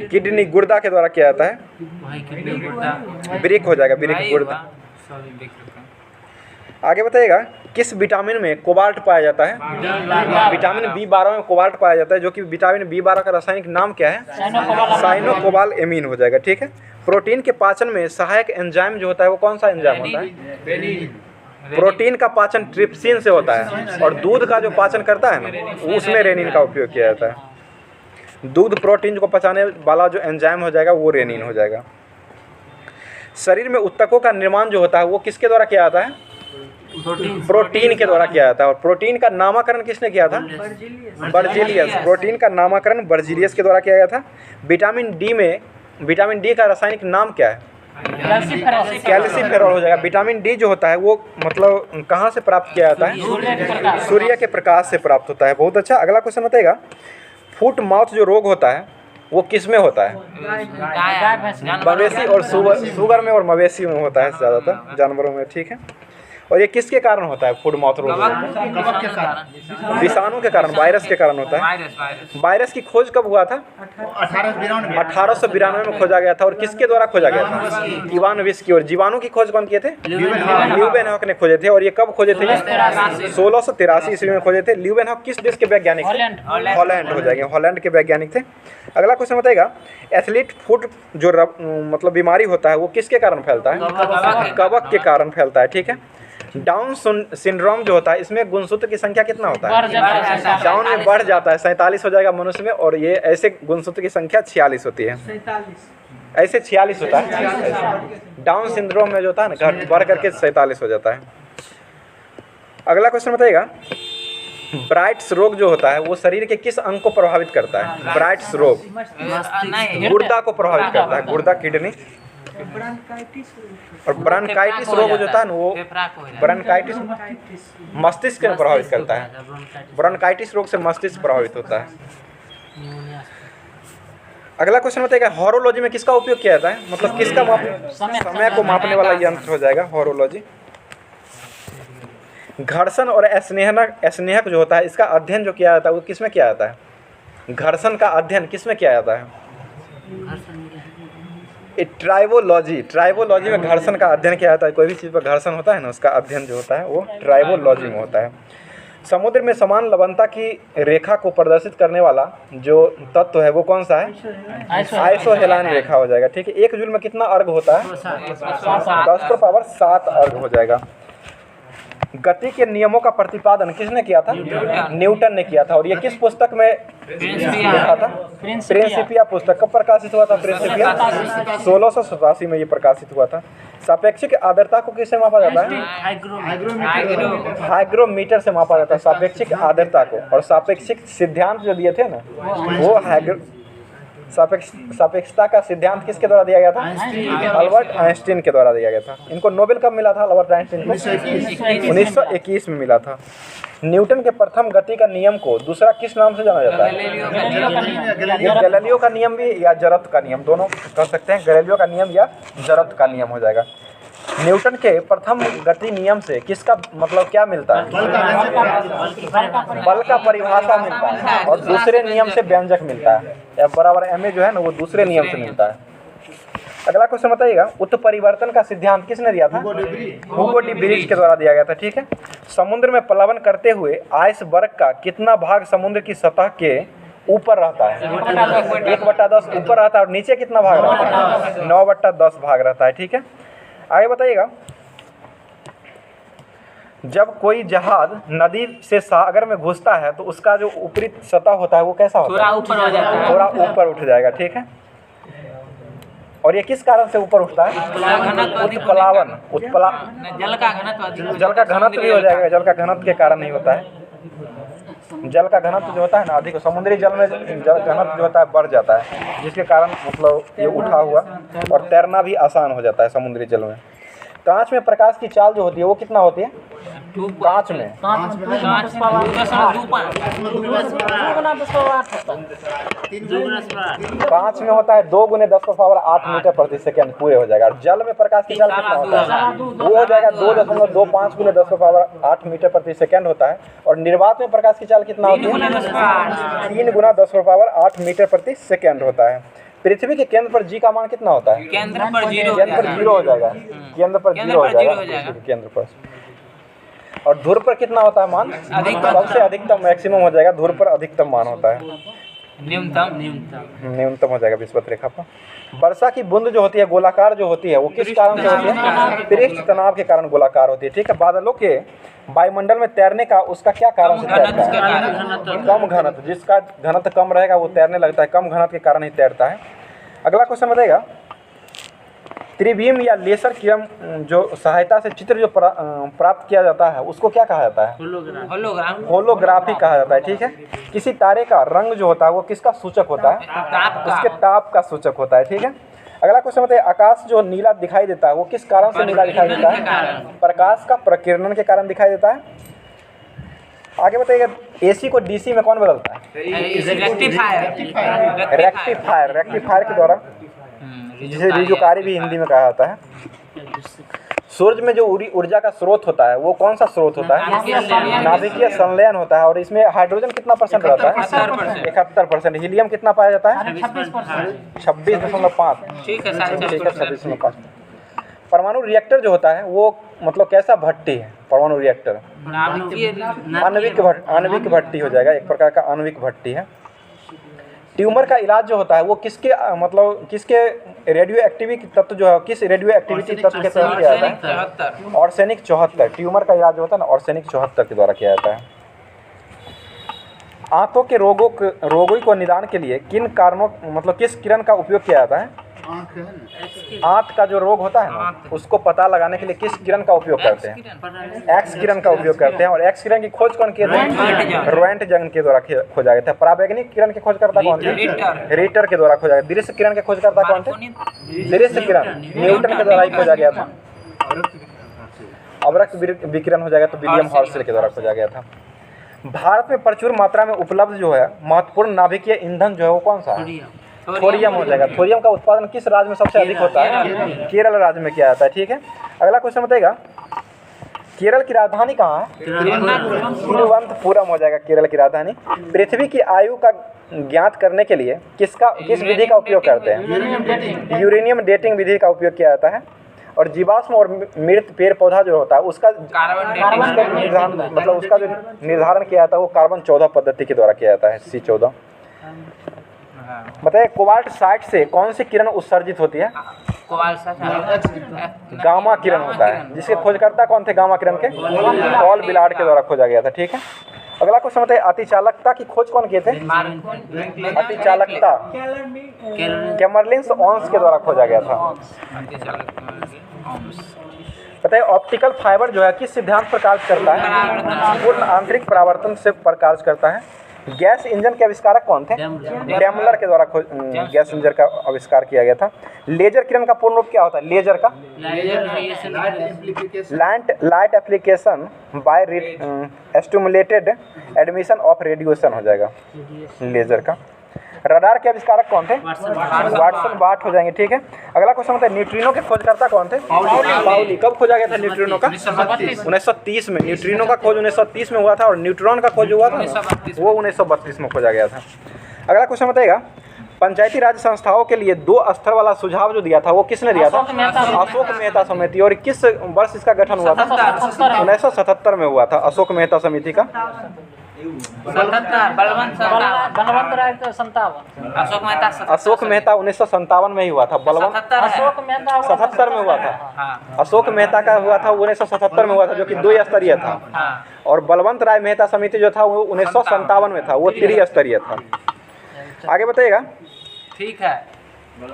किडनी गुर्दा के द्वारा किया जाता है। ब्रिक हो जाएगा, ब्रिक गुर्दा। आगे बताइएगा, किस विटामिन में कोबाल्ट पाया जाता है? विटामिन B12 में कोबाल्ट पाया जाता है, जो कि विटामिन B12 का रासायनिक नाम क्या है? साइनोकोबाल एमीन हो जाएगा। ठीक है, प्रोटीन के पाचन में सहायक एंजाइम जो होता है वो कौन सा एंजाइम होता है? प्रोटीन का पाचन ट्रिप्सिन से होता है, और दूध का जो पाचन करता है ना उसमें रेनिन का उपयोग किया जाता है। दूध प्रोटीन को पचाने वाला जो एंजाइम हो जाएगा वो रेनिन हो जाएगा। शरीर में ऊतकों का निर्माण जो होता है वो किसके द्वारा किया जाता है? प्रोटीन के द्वारा किया जाता है। और प्रोटीन का नामकरण किसने किया था? बर्जीलियस। प्रोटीन का नामकरण बर्जीलियस के द्वारा किया गया था। विटामिन डी का रासायनिक नाम क्या है? कैल्सीफेरॉल हो जाएगा। विटामिन डी जो होता है वो मतलब कहाँ से प्राप्त किया जाता है? सूर्य के प्रकाश से प्राप्त होता है। बहुत अच्छा। अगला क्वेश्चन बताइएगा, फुट माउथ जो रोग होता है वो किस में होता है? मवेशी और सुगर में और मवेशी में होता है ज़्यादातर जानवरों में। ठीक है, और ये किसके कारण होता है फुट माउथ रोग? विषाणु के कारण, वायरस के कारण होता है। वायरस की खोज कब हुआ था? 1892 में खोजा गया था। और किसके द्वारा खोजा गया था? इवानोविस्की। और जीवाणु की खोज कौन किए थे? ल्यूवेनहॉक ने खोजे थे। और ये कब खोजे थे? 1683 ईस्वी में खोजे थे। ल्यूवेनहॉक किस देश के वैज्ञानिक थे? हॉलैंड हो जाएंगे, हॉलैंड के वैज्ञानिक थे। अगला क्वेश्चन बताइएगा, एथलीट फुट जो मतलब बीमारी होता है वो किसके कारण फैलता है? कवक के कारण फैलता है। ठीक है, डाउन सिंड्रोम जो होता है इसमें गुणसूत्र की संख्या कितना होता है? डाउन में बढ़ जाता है, 47 हो जाएगा मनुष्य में। और ये ऐसे गुणसूत्र की संख्या 46 होती है, ऐसे 46 होता है। डाउन सिंड्रोम में जो होता है ना बढ़ करके 47 हो जाता है। अगला क्वेश्चन बताइएगा, ब्राइट्स रोग जो होता है वो शरीर के किस अंग को प्रभावित करता है? ब्राइट्स रोग गुर्दा को प्रभावित करता है, गुर्दा, किडनी। और ब्रांकाइटिस रोग जो होता है ना वो ब्रांकाइटिस मस्तिष्क को प्रभावित करता है। ब्रांकाइटिस रोग से मस्तिष्क प्रभावित होता है। अगला क्वेश्चन बताइएगा, हॉरोलॉजी में किसका उपयोग किया जाता है? मतलब किसका समय को मापने वाला यंत्र हो जाएगा हॉरोलॉजी। घर्षण और स्नेहक जो होता है इसका अध्ययन जो किया जाता है वो किसमें किया जाता है? घर्षण का अध्ययन किसमें किया जाता है? ट्राइबोलॉजी में घर्षण का अध्ययन किया जाता है। कोई भी चीज़ पर घर्षण होता है ना उसका अध्ययन जो होता है वो ट्राइबोलॉजी में होता है। समुद्र में समान लवणता की रेखा को प्रदर्शित करने वाला जो तत्व है वो कौन सा है? आइसोहेलान रेखा हो जाएगा। ठीक है, एक जूल में कितना अर्घ होता है? 10⁷ अर्घ हो जाएगा। गति के नियमों का प्रतिपादन किसने किया था? न्यूटन ने किया था। और ये किस पुस्तक में लिखा था? प्रिंसिपिया पुस्तक। कब प्रकाशित हुआ था प्रिंसिपिया? 1687 में ये प्रकाशित हुआ था। सापेक्षिक आर्द्रता को किससे मापा जाता है? हाइग्रोमीटर से मापा जाता है सापेक्षिक आर्द्रता को। और सापेक्षिक सिद्धांत जो दिए थे ना वो सापेक्षता का सिद्धांत किसके द्वारा दिया गया था? अल्बर्ट आइंस्टीन के द्वारा दिया गया था। इनको नोबेल कब मिला था अल्बर्ट आइंस्टीन को? 1921 में मिला था। न्यूटन के प्रथम गति का नियम को दूसरा किस नाम से जाना जाता है? गैलीलियो का नियम भी या जरत्व का नियम, दोनों कह सकते हैं। गैलीलियो का नियम या जरत्व का नियम हो जाएगा। न्यूटन के प्रथम गति नियम से किसका मतलब क्या मिलता है? बल का परिभाषा मिलता है। और दूसरे नियम से व्यंजक मिलता है। F = ma जो है ना वो दूसरे नियम से मिलता है। अगला क्वेश्चन बताइएगा, उत्परिवर्तन का सिद्धांत किसने दिया था? ह्यूगो डी ब्रिज के द्वारा दिया गया था। ठीक है, समुद्र में प्लावन करते हुए आइसबर्ग का कितना भाग समुद्र की सतह के ऊपर रहता है? 1/10 ऊपर रहता है। और नीचे कितना भाग रहता है? 9/10 भाग रहता है। ठीक है, आगे बताइएगा, जब कोई जहाज नदी से सागर में घुसता है तो उसका जो ऊपरी सतह होता है वो कैसा होता है? थोड़ा ऊपर हो जाता है, थोड़ा ऊपर उठ जाएगा। ठीक है, और ये किस कारण से ऊपर उठता है? उत्प्लावन। जल का घनत्व जल का घनत्व भी हो जाएगा, जल का घनत्व के कारण नहीं होता है। जल का घनत्व जो होता है ना अधिक, समुद्री जल में जल घनत्व जो होता है बढ़ जाता है, जिसके कारण मतलब ये उठा हुआ और तैरना भी आसान हो जाता है समुद्री जल में। कांच में प्रकाश की चाल जो होती है वो कितना होती है? कांच में कांच में होता है 2 × 10⁸ मीटर प्रति सेकेंड पूरे हो जाएगा। और जल में प्रकाश की चाल कितना होता है? वो हो जाएगा 2.25 × 10⁸ मीटर प्रति सेकेंड होता है। और निर्वात में प्रकाश की चाल कितना होती है? 3 × 10⁸ मीटर प्रति सेकेंड होता है। पृथ्वी के केंद्र पर जी का मान कितना होता है? केंद्र पर 0 हो जाएगा। केंद्र पर 0 हो जाएगा पृथ्वी के केंद्र पर। और ध्रुव पर कितना होता है मान? सबसे अधिकतम मैक्सिमम हो जाएगा, ध्रुव पर अधिकतम मान होता है, न्यूनतम हो जाएगा विषुवत रेखा पर। वर्षा की बूंद जो होती है गोलाकार जो होती है वो किस कारण से होती है? पृष्ठ तनाव के कारण गोलाकार होती है, ठीक है। बादलों के वायुमंडल में तैरने का उसका क्या कारण से तैरता है? कम घनत्व, जिसका घनत्व कम रहेगा वो तैरने लगता है, कम घनत्व के कारण ही तैरता है। अगला क्वेश्चन बताएगा, त्रिभीम या लेसर किरण जो सहायता से चित्र जो प्राप्त किया जाता है उसको क्या कहा जाता है? होलोग्राफी कहा जाता है, ठीक है। किसी तारे का रंग जो होता है वो किसका सूचक होता है? उसके ताप का सूचक होता है, ठीक है। अगला क्वेश्चन बताइए, आकाश जो नीला दिखाई देता है वो किस कारण से नीला दिखाई देता है? प्रकाश का प्रकीर्णन के कारण दिखाई देता है। आगे बताइएगा, एसी को डीसी में कौन बदलता है? रेक्टिफायर के द्वारा, जिसे रिजोकारी भी हिंदी में कहा जाता है। सूर्य में जो ऊर्जा का स्रोत होता है वो कौन सा स्रोत होता है? नाभिकीय संलयन होता है। और इसमें हाइड्रोजन कितना % रहता है? 71%। हीलियम कितना पाया जाता है? 26.5। ठीक है, 26.5। परमाणु रिएक्टर जो होता है वो मतलब कैसा भट्टी है? परमाणु रिएक्टर आणविक भट्टी हो जाएगा, एक प्रकार का आणविक भट्टी है। ट्यूमर का इलाज जो होता है वो किसके मतलब किसके रेडियो एक्टिविटी तत्व जो है किस रेडियो एक्टिविटी तत्व के तहत किया जाता है? आर्सेनिक 74। ट्यूमर का इलाज जो होता है ना आर्सेनिक 74 के द्वारा किया जाता है। आंतों के रोगों को निदान के लिए किन कारणों मतलब किस किरण का उपयोग किया जाता है? आंत का जो रोग होता है ना उसको पता लगाने के लिए किस किरण का उपयोग करते हैं? एक्स किरण का उपयोग करते हैं। और एक्स किरण की खोज कौन किए थे? रोएंटगन के द्वारा खोजा गया था। परावैज्ञानिक किरण के खोजकर्ता कौन थे? रिटर के द्वारा खोजा गया। दृश्य किरण के खोजकर्ता कौन थे? दृश्य किरण न्यूटन के द्वारा ही खोजा गया था। अवरक्त विकिरण हो जाएगा तो विलियम हर्शल के द्वारा खोजा गया था। भारत में प्रचुर मात्रा में उपलब्ध जो है महत्वपूर्ण नाभिकीय ईंधन जो है वो कौन सा है? थोरियम हो जाएगा। थोरियम का उत्पादन किस राज्य में सबसे अधिक होता है? केरल राज्य में किया जाता है, ठीक है। अगला क्वेश्चन बताइएगा, केरल की राजधानी कहाँ है? तिरुवनंतपुरम हो जाएगा केरल की राजधानी। पृथ्वी की आयु का ज्ञात करने के लिए किस विधि का उपयोग करते हैं? यूरेनियम डेटिंग विधि का उपयोग किया जाता है। और जीवाश्म और मृत पेड़ पौधा जो होता है उसका उसका जो निर्धारण किया जाता है वो कार्बन 14 पद्धति के द्वारा किया जाता है, C14। बताइए, कोबाल्ट 60 से कौन सी किरण उत्सर्जित होती है? गामा किरण होता है, जिसके खोजकर्ता कौन थे? गामा किरण के पॉल बिलार्ड के द्वारा खोजा गया था, ठीक है। अगला क्वेश्चन बताइए, अतिचालकता की खोज कौन किए थे? अतिचालकता कैमरलिंस ओम्स के द्वारा खोजा गया था। बताइए, ऑप्टिकल फाइबर जो है किस सिद्धांत पर कार्य करता है? पूर्ण आंतरिक परावर्तन से पर कार्य करता है। गैस इंजन के आविष्कारक कौन थे? डैमलर के द्वारा गैस इंजन का आविष्कार किया गया था। लेजर किरण का पूर्ण रूप क्या होता है? लेजर का light application by stimulated admission of radiation हो जाएगा लेजर का। रडार के आविष्कारक कौन थे? वाटसन बार्ट हो जाएंगे, ठीक है। अगला क्वेश्चन होता है, न्यूट्रिनो के खोजकर्ता कौन थे? पाउली। कब खोजा गया था न्यूट्रिनो का? 1930 में। न्यूट्रिनो का खोज 1930 में हुआ था और न्यूट्रॉन का खोज हुआ था वो 1932 में खोजा गया था। अगला क्वेश्चन बताइएगा, पंचायती राज संस्थाओं के लिए 2 स्तर वाला सुझाव जो दिया था वो किसने दिया था? अशोक मेहता समिति। और किस वर्ष इसका गठन हुआ था? 1977 में हुआ था अशोक मेहता समिति का। अशोक मेहता 1957 में ही हुआ था। बलवंत 77 में हुआ था। अशोक मेहता का हुआ था 1977 में हुआ था जो कि 2 स्तरीय था। और बलवंत राय मेहता समिति जो था वो 1957 में था, वो 3 स्तरीय था। आगे बताइएगा, ठीक है।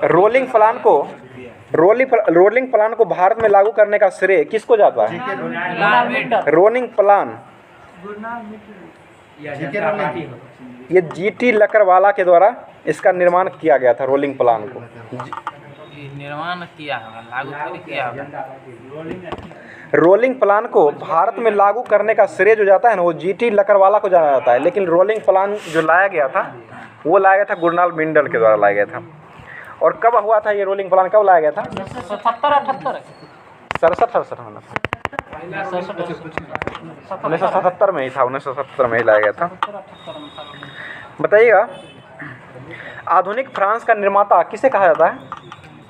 रोलिंग प्लान को भारत में लागू करने का श्रेय किसको जाता है? Rolling plan GK rolling. ये जीटी लकड़वाला के द्वारा इसका निर्माण किया गया था, रोलिंग प्लान को। ये निर्माण किया होगा, लागू थोड़ी किया होगा। रोलिंग प्लान को भारत में लागू करने का श्रेय जो जाता है ना, वो जीटी लकड़वाला को जाना जाता है, लेकिन रोलिंग प्लान जो लाया गया था वो लाया गया था गुरनाल मिंडल के द्वारा लाया गया था। और कब हुआ था ये रोलिंग प्लान, कब लाया गया था? 67-68 में, 1977 में ही था, 1977 में ही लाया गया था। बताइएगा, आधुनिक फ्रांस का निर्माता किसे कहा जाता है?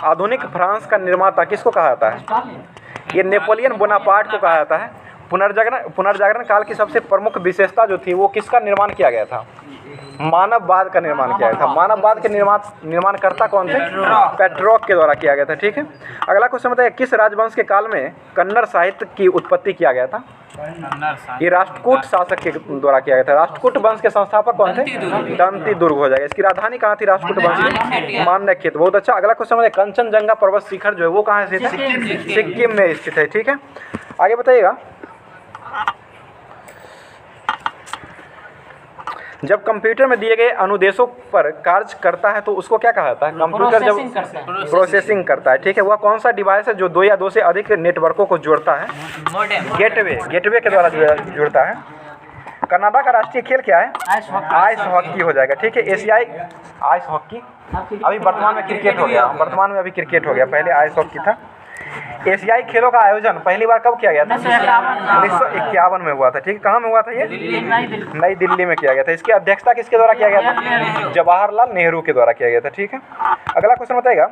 आधुनिक फ्रांस का निर्माता किसको कहा जाता है? ये नेपोलियन बोनापार्ट को कहा जाता है। पुनर्जागरण काल की सबसे प्रमुख विशेषता जो थी वो किसका निर्माण किया गया था? मानववाद का निर्माण किया गया था। मानववाद के निर्माणकर्ता कौन थे? पेट्रोक के द्वारा किया गया था। ठीक है, अगला क्वेश्चन बताइए, किस राजवंश के काल में कन्नड़ साहित्य की उत्पत्ति किया गया था? ये राष्ट्रकूट शासक के द्वारा किया गया था। राष्ट्रकूट वंश के संस्थापक कौन थे? दंती दुर्ग हो जाएगा। इसकी राजधानी कहाँ थी राष्ट्रकूट वंश की? मान्यखेत। बहुत अच्छा। अगला क्वेश्चन बताइए, कंचनजंगा पर्वत शिखर जो है वो कहाँ स्थित है? सिक्किम में स्थित है। ठीक है, आगे बताइएगा, जब कंप्यूटर में दिए गए अनुदेशों पर कार्य करता है तो उसको क्या कहा जाता है? कंप्यूटर जब प्रोसेसिंग करता है। ठीक है, वह कौन सा डिवाइस है जो 2 या 2 से अधिक नेटवर्कों को जोड़ता है? गेटवे के द्वारा जुड़ता है। कनाडा का राष्ट्रीय खेल क्या है? आइस हॉकी हो जाएगा। ठीक है, एशियाई आइस हॉकी, अभी वर्तमान में क्रिकेट हो गया, वर्तमान में अभी क्रिकेट हो गया, पहले आइस हॉकी था। एशियाई खेलों का आयोजन पहली बार कब किया गया था? 1951 में हुआ था। ठीक है, कहाँ में हुआ था ये? नई दिल्ली में किया गया था। इसकी अध्यक्षता किसके द्वारा किया गया था? जवाहरलाल नेहरू के द्वारा किया गया था। ठीक है, अगला क्वेश्चन बताएगा,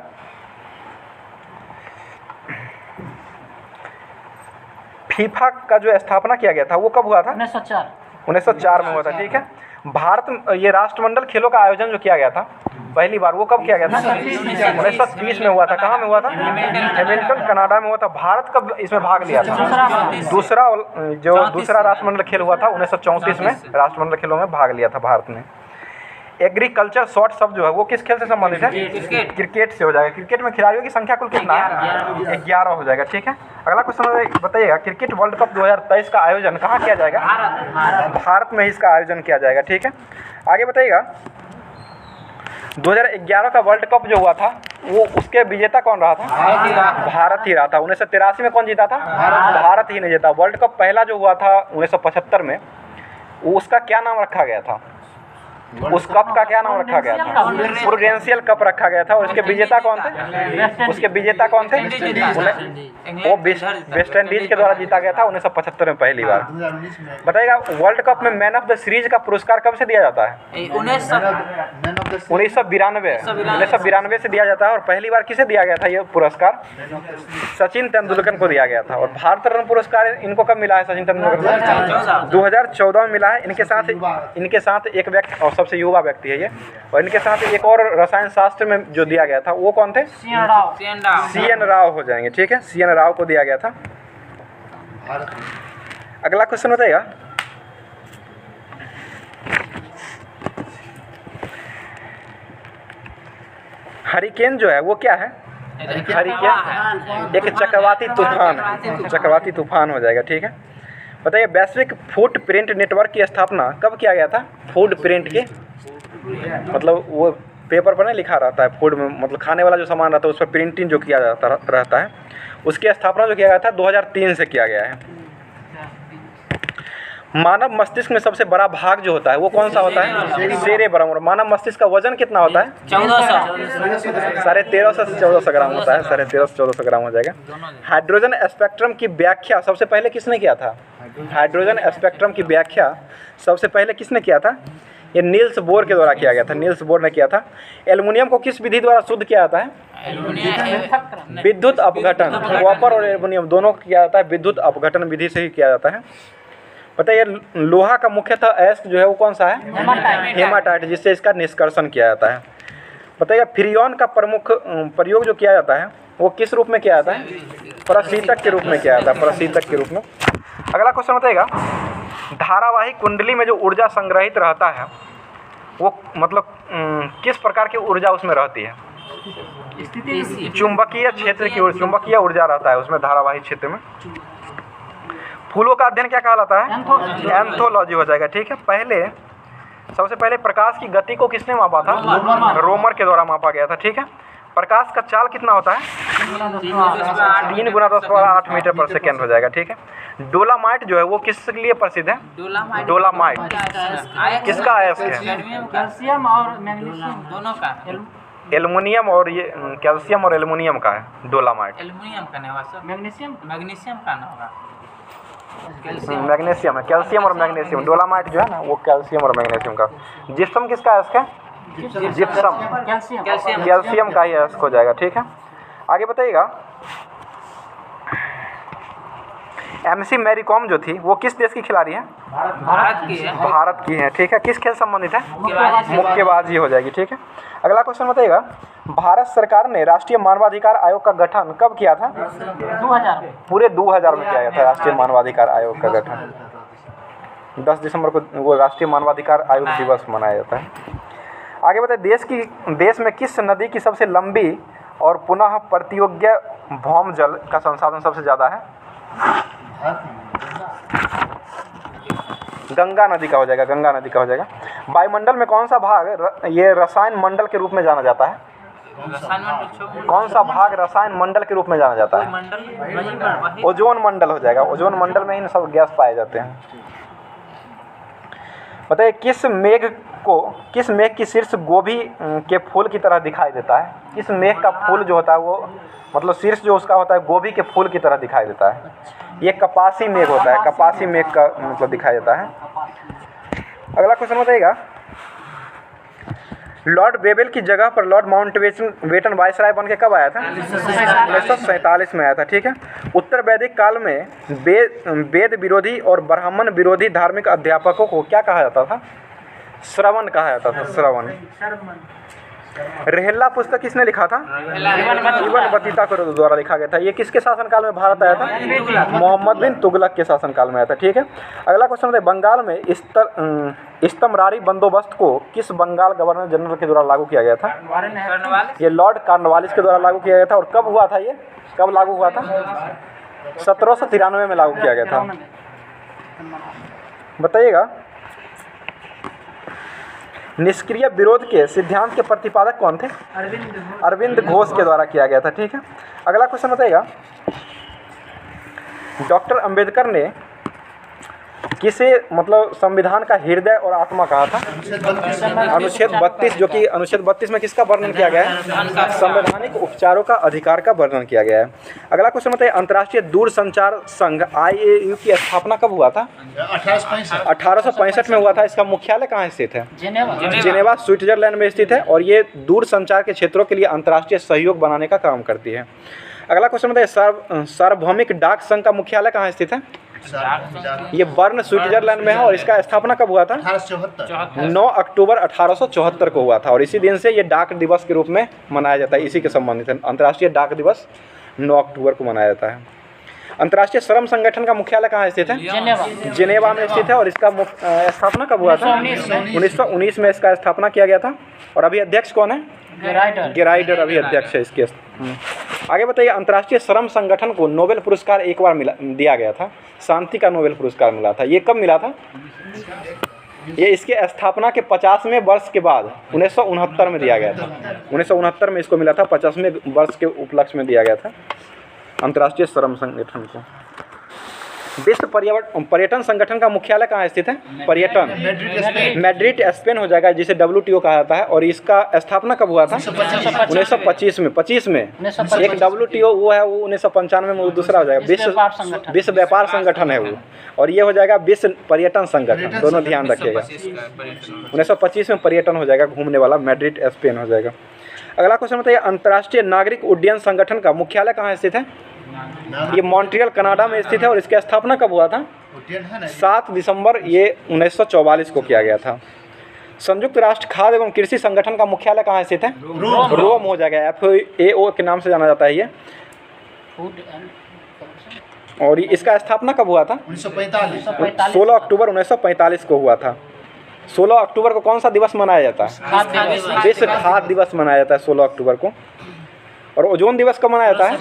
फीफा का जो स्थापना किया गया था वो कब हुआ था? 1904 में हुआ था। ठीक है, भारत ये राष्ट्रमंडल खेलों का आयोजन जो किया गया था पहली बार वो कब किया गया था? 1930 में हुआ था। कहाँ में हुआ था? हैमिल्टन कनाडा में हुआ था। भारत कब इसमें भाग लिया था? दूसरा राष्ट्रमंडल खेल हुआ था 1934 में, राष्ट्रमंडल खेलों में भाग लिया था भारत ने। एग्रीकल्चर शॉर्ट शब्द जो है वो किस खेल से संबंधित है? क्रिकेट से हो जाएगा। क्रिकेट में खिलाड़ियों की संख्या कुल कितना है? 11 हो जाएगा। ठीक है, अगला क्वेश्चन बताइएगा, क्रिकेट वर्ल्ड कप 2023 का आयोजन कहाँ किया जाएगा? भारत में ही इसका आयोजन किया जाएगा। ठीक है, आगे बताइएगा, 2011 का वर्ल्ड कप जो हुआ था वो उसके विजेता कौन रहा था? भारत ही रहा था। 1983 में कौन जीता था? भारत ही नहीं जीता। वर्ल्ड कप पहला जो हुआ था 1975 में, उसका क्या नाम रखा गया था? उस कप का क्या नाम रखा गया था? प्रूडेंशियल कप रखा गया था। और उसके विजेता कौन थे? उसके विजेता कौन थे? वो वेस्ट इंडीज के द्वारा जीता गया था 1975 में पहली बार। बताइएगा, वर्ल्ड कप में मैन ऑफ द सीरीज का पुरस्कार कब से दिया जाता है? 1992 से दिया जाता है। और पहली बार किसे दिया गया था ये पुरस्कार? सचिन तेंदुलकर को दिया गया था। और भारत रत्न पुरस्कार इनको कब मिला है? सचिन तेंदुलकर को 2014 में मिला है। इनके साथ एक व्यक्ति, और सबसे युवा व्यक्ति है ये, और इनके साथ एक और रसायन शास्त्र में जो दिया गया था वो कौन थे? CN राव हो जाएंगे। ठीक है, CN राव को दिया गया था। अगला क्वेश्चन बताइएगा, हरिकेन जो है वो क्या है? हरिकेन एक चक्रवाती तूफान हो जाएगा। ठीक है, बताइए, वैश्विक फुट प्रिंट नेटवर्क की स्थापना कब किया गया था? फूड प्रिंट के मतलब वो पेपर पर नहीं लिखा रहता है, फूड में मतलब खाने वाला जो सामान रहता है उस पर प्रिंटिंग जो किया जाता रहता है, उसकी स्थापना जो किया गया था 2003 से किया गया है। मानव मस्तिष्क में सबसे बड़ा भाग जो होता है वो कौन सा होता है? सेरेब्रम। और मानव मस्तिष्क का वजन कितना होता है? 1350 से 1400 ग्राम होता है। 1350 से 1400 ग्राम हो जाएगा। हाइड्रोजन स्पेक्ट्रम की व्याख्या सबसे पहले किसने किया था? हाइड्रोजन स्पेक्ट्रम की व्याख्या सबसे पहले किसने किया था? ये नील्स बोर के द्वारा किया गया था। नील्स बोर ने किया था। एल्युमिनियम को किस विधि द्वारा शुद्ध किया जाता है? विद्युत अपघटन। कॉपर और एल्युमिनियम दोनों को किया जाता है विद्युत अपघटन विधि से ही किया जाता है। बताइए, लोहा का मुख्यतः अयस्क जो है वो कौन सा है? हेमाटाइट, जिससे इसका निष्कर्षण किया जाता है। बताइए, फ्रीऑन का प्रमुख प्रयोग जो किया जाता है वो किस रूप में किया जाता है? प्रशीतक के रूप में किया जाता है। प्रशीतक के रूप में। अगला क्वेश्चन बताइएगा, धारावाहिक कुंडली में जो ऊर्जा संग्रहित रहता है वो मतलब किस प्रकार की ऊर्जा उसमें रहती है? चुंबकीय क्षेत्र की चुंबकीय ऊर्जा रहता है उसमें, धारावाहिक क्षेत्र में। फूलों का अध्ययन क्या कहलाता है? एंथोलॉजी हो जाएगा। ठीक है, पहले सबसे पहले प्रकाश की गति को किसने मापा था? रोमर के द्वारा मापा गया था। ठीक है, प्रकाश का चाल कितना होता है? 3 × 10⁸ मीटर पर सेकेंड हो जाएगा। ठीक है, डोलामाइट जो है वो किस लिए प्रसिद्ध है? डोलामाइट किसका अयस्क है? कैल्शियम और मैग्नीशियम दोनों का एल्युमिनियम और ये कैल्शियम और एल्युमिनियम का है डोलामाइट। एल्युमिनियम का नहीं होगा सर, मैग्नीशियम मैग्नीशियम का ना होगा। मैग्नीशियम है, कैल्शियम और मैग्नीशियम। डोलामाइट जो है ना वो कैल्शियम और मैग्नीशियम का। जिप्सम किसका अयस्क है? जिप्सम कैल्शियम कैल्शियम का ही अयस्क हो जाएगा। ठीक है, आगे बताइएगा। MC मैरी कॉम जो थी वो किस देश की खिलाड़ी है? भारत की है। भारत की है। ठीक है, किस खेल संबंधित है? मुक्केबाजी। मुक्केबाजी हो जाएगी। ठीक है, अगला क्वेश्चन बताइएगा। भारत सरकार ने राष्ट्रीय मानवाधिकार आयोग का गठन कब किया था? 2000 पूरे 2000 में किया गया था राष्ट्रीय मानवाधिकार आयोग का गठन। 10 दिसंबर को वो राष्ट्रीय मानवाधिकार आयोग दिवस मनाया जाता है। आगे बताइए, देश में किस नदी की सबसे लंबी और पुनः प्रतियोग्य भौम जल का संसाधन सबसे ज़्यादा है? गंगा नदी का हो जाएगा। गंगा नदी का हो जाएगा। वायुमंडल में कौन सा भाग ये रसायन मंडल के रूप में जाना जाता है? कौन सा भाग रसायन मंडल के रूप में जाना जाता है? ओजोन मंडल हो जाएगा। ओजोन मंडल में ही सब गैस पाए जाते हैं। बताइए, किस मेघ की शीर्ष गोभी के फूल की तरह दिखाई देता है? किस मेघ का फूल जो होता है वो मतलब शीर्ष जो उसका होता है गोभी के फूल की तरह दिखाई देता है? ये कपासी मेघ होता है। कपासी मेघ का मतलब दिखाई देता है। अगला क्वेश्चन बताइएगा। लॉर्ड बेबल की जगह पर लॉर्ड माउंटबेटन वायसराय बन के कब आया था? 1947 में आया था। ठीक है, उत्तर वैदिक काल में वेद विरोधी और ब्राह्मण विरोधी धार्मिक अध्यापकों को क्या कहा जाता था? श्रवण कहा जाता था। श्रवण। रेहल्ला पुस्तक किसने लिखा था? इब्न बतीता के द्वारा लिखा गया था। ये किसके शासनकाल में भारत आया था? मोहम्मद बिन तुगलक के शासनकाल में आया था। ठीक है, अगला क्वेश्चन है, बंगाल में इस्तमरारी बंदोबस्त को किस बंगाल गवर्नर जनरल के द्वारा लागू किया गया था? ये लॉर्ड कॉर्नवालिस के द्वारा लागू किया गया था। और कब हुआ था? ये कब लागू हुआ था? 1793 में लागू किया गया था। बताइएगा, निष्क्रिय विरोध के सिद्धांत के प्रतिपादक कौन थे? अरविंद घोष के द्वारा किया गया था। ठीक है, अगला क्वेश्चन बताइएगा। डॉक्टर अंबेडकर ने किसे मतलब संविधान का हृदय और आत्मा कहा था? अनुच्छेद 32, जो कि अनुच्छेद 32 में किसका वर्णन किया गया है? संवैधानिक उपचारों का अधिकार का वर्णन किया गया है। अगला क्वेश्चन बताइए, अंतर्राष्ट्रीय दूरसंचार संघ IAU की स्थापना कब हुआ था? 1865 में हुआ था। इसका मुख्यालय कहाँ स्थित है? जिनेवा स्विट्जरलैंड में स्थित है। और ये दूरसंचार के क्षेत्रों के लिए अंतर्राष्ट्रीय सहयोग बनाने का काम करती है। अगला क्वेश्चन बताइए, सार्वभौमिक डाक संघ का मुख्यालय कहाँ स्थित है? ये बर्न स्विट्जरलैंड में है। और इसका स्थापना कब हुआ था? 9 अक्टूबर 1874 को हुआ था। और इसी दिन से ये डाक दिवस के रूप में मनाया जाता है। इसी के संबंधित है। अंतर्राष्ट्रीय डाक दिवस 9 अक्टूबर को मनाया जाता है। अंतर्राष्ट्रीय श्रम संगठन का मुख्यालय कहाँ स्थित है? जिनेवा में स्थित है। और इसका स्थापना कब हुआ था? 1919 में इसका स्थापना किया गया था। और अभी अध्यक्ष कौन है? गेराइडर अभी अध्यक्ष है इसके। आगे बताइए, अंतर्राष्ट्रीय श्रम संगठन को नोबेल पुरस्कार एक बार दिया गया था। शांति का नोबेल पुरस्कार मिला था। ये कब मिला था? ये इसके स्थापना के 50वें वर्ष के बाद 1969 में दिया गया था। 1969 में इसको मिला था। 50वें वर्ष के उपलक्ष्य में दिया गया था अंतर्राष्ट्रीय श्रम संगठन को। विश्व पर्यटन संगठन का मुख्यालय कहाँ स्थित है? मैड्रिड स्पेन हो जाएगा, जिसे WTO कहा जाता है। और इसका स्थापना कब हुआ था? 1925 में। 25 में एक WTO वो है, वो 1995 में वो दूसरा हो जाएगा। विश्व व्यापार संगठन है वो। और ये हो जाएगा विश्व पर्यटन संगठन। दोनों ध्यान रखिएगा। 1925 में पर्यटन हो जाएगा, घूमने वाला। मैड्रिड स्पेन हो जाएगा। अगला क्वेश्चन बताइए, अंतर्राष्ट्रीय नागरिक उड्डयन संगठन का मुख्यालय कहाँ स्थित है? ये मॉन्ट्रियल कनाडा में स्थित है। और इसकी स्थापना कब हुआ था? 7 दिसंबर ये 1944 को किया गया था। संयुक्त राष्ट्र खाद्य एवं कृषि संगठन का मुख्यालय कहाँ स्थित है? रोम हो जाएगा। FAO के नाम से जाना जाता है ये। और इसका स्थापना कब हुआ था? 16 अक्टूबर 1945 को हुआ था। 16 अक्टूबर को कौन सा दिवस मनाया जाता है? विश्व खाद्य दिवस मनाया जाता है 16 अक्टूबर को। और ओजोन दिवस कब मनाया जाता है?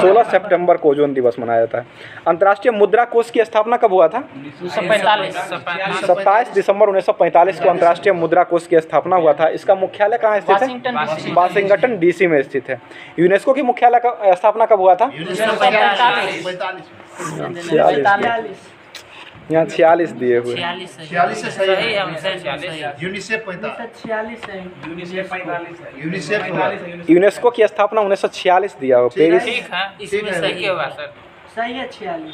16 सितंबर को ओजोन दिवस मनाया जाता है। अंतर्राष्ट्रीय मुद्रा कोष की स्थापना कब हुआ था? 27 दिसंबर 1945 को अंतर्राष्ट्रीय मुद्रा कोष की स्थापना हुआ था। इसका मुख्यालय कहाँ स्थित है? वाशिंगटन डीसी में स्थित है। यूनेस्को की मुख्यालय का स्थापना कब हुआ था? 46। यहाँ 46 दिए हुए। 46 से सही है। यूनिसेफ 45 यूनेस्को की स्थापना 1946 दिया हो। पेरिस ठीक है, इसमें सही होगा सर। सही है 46।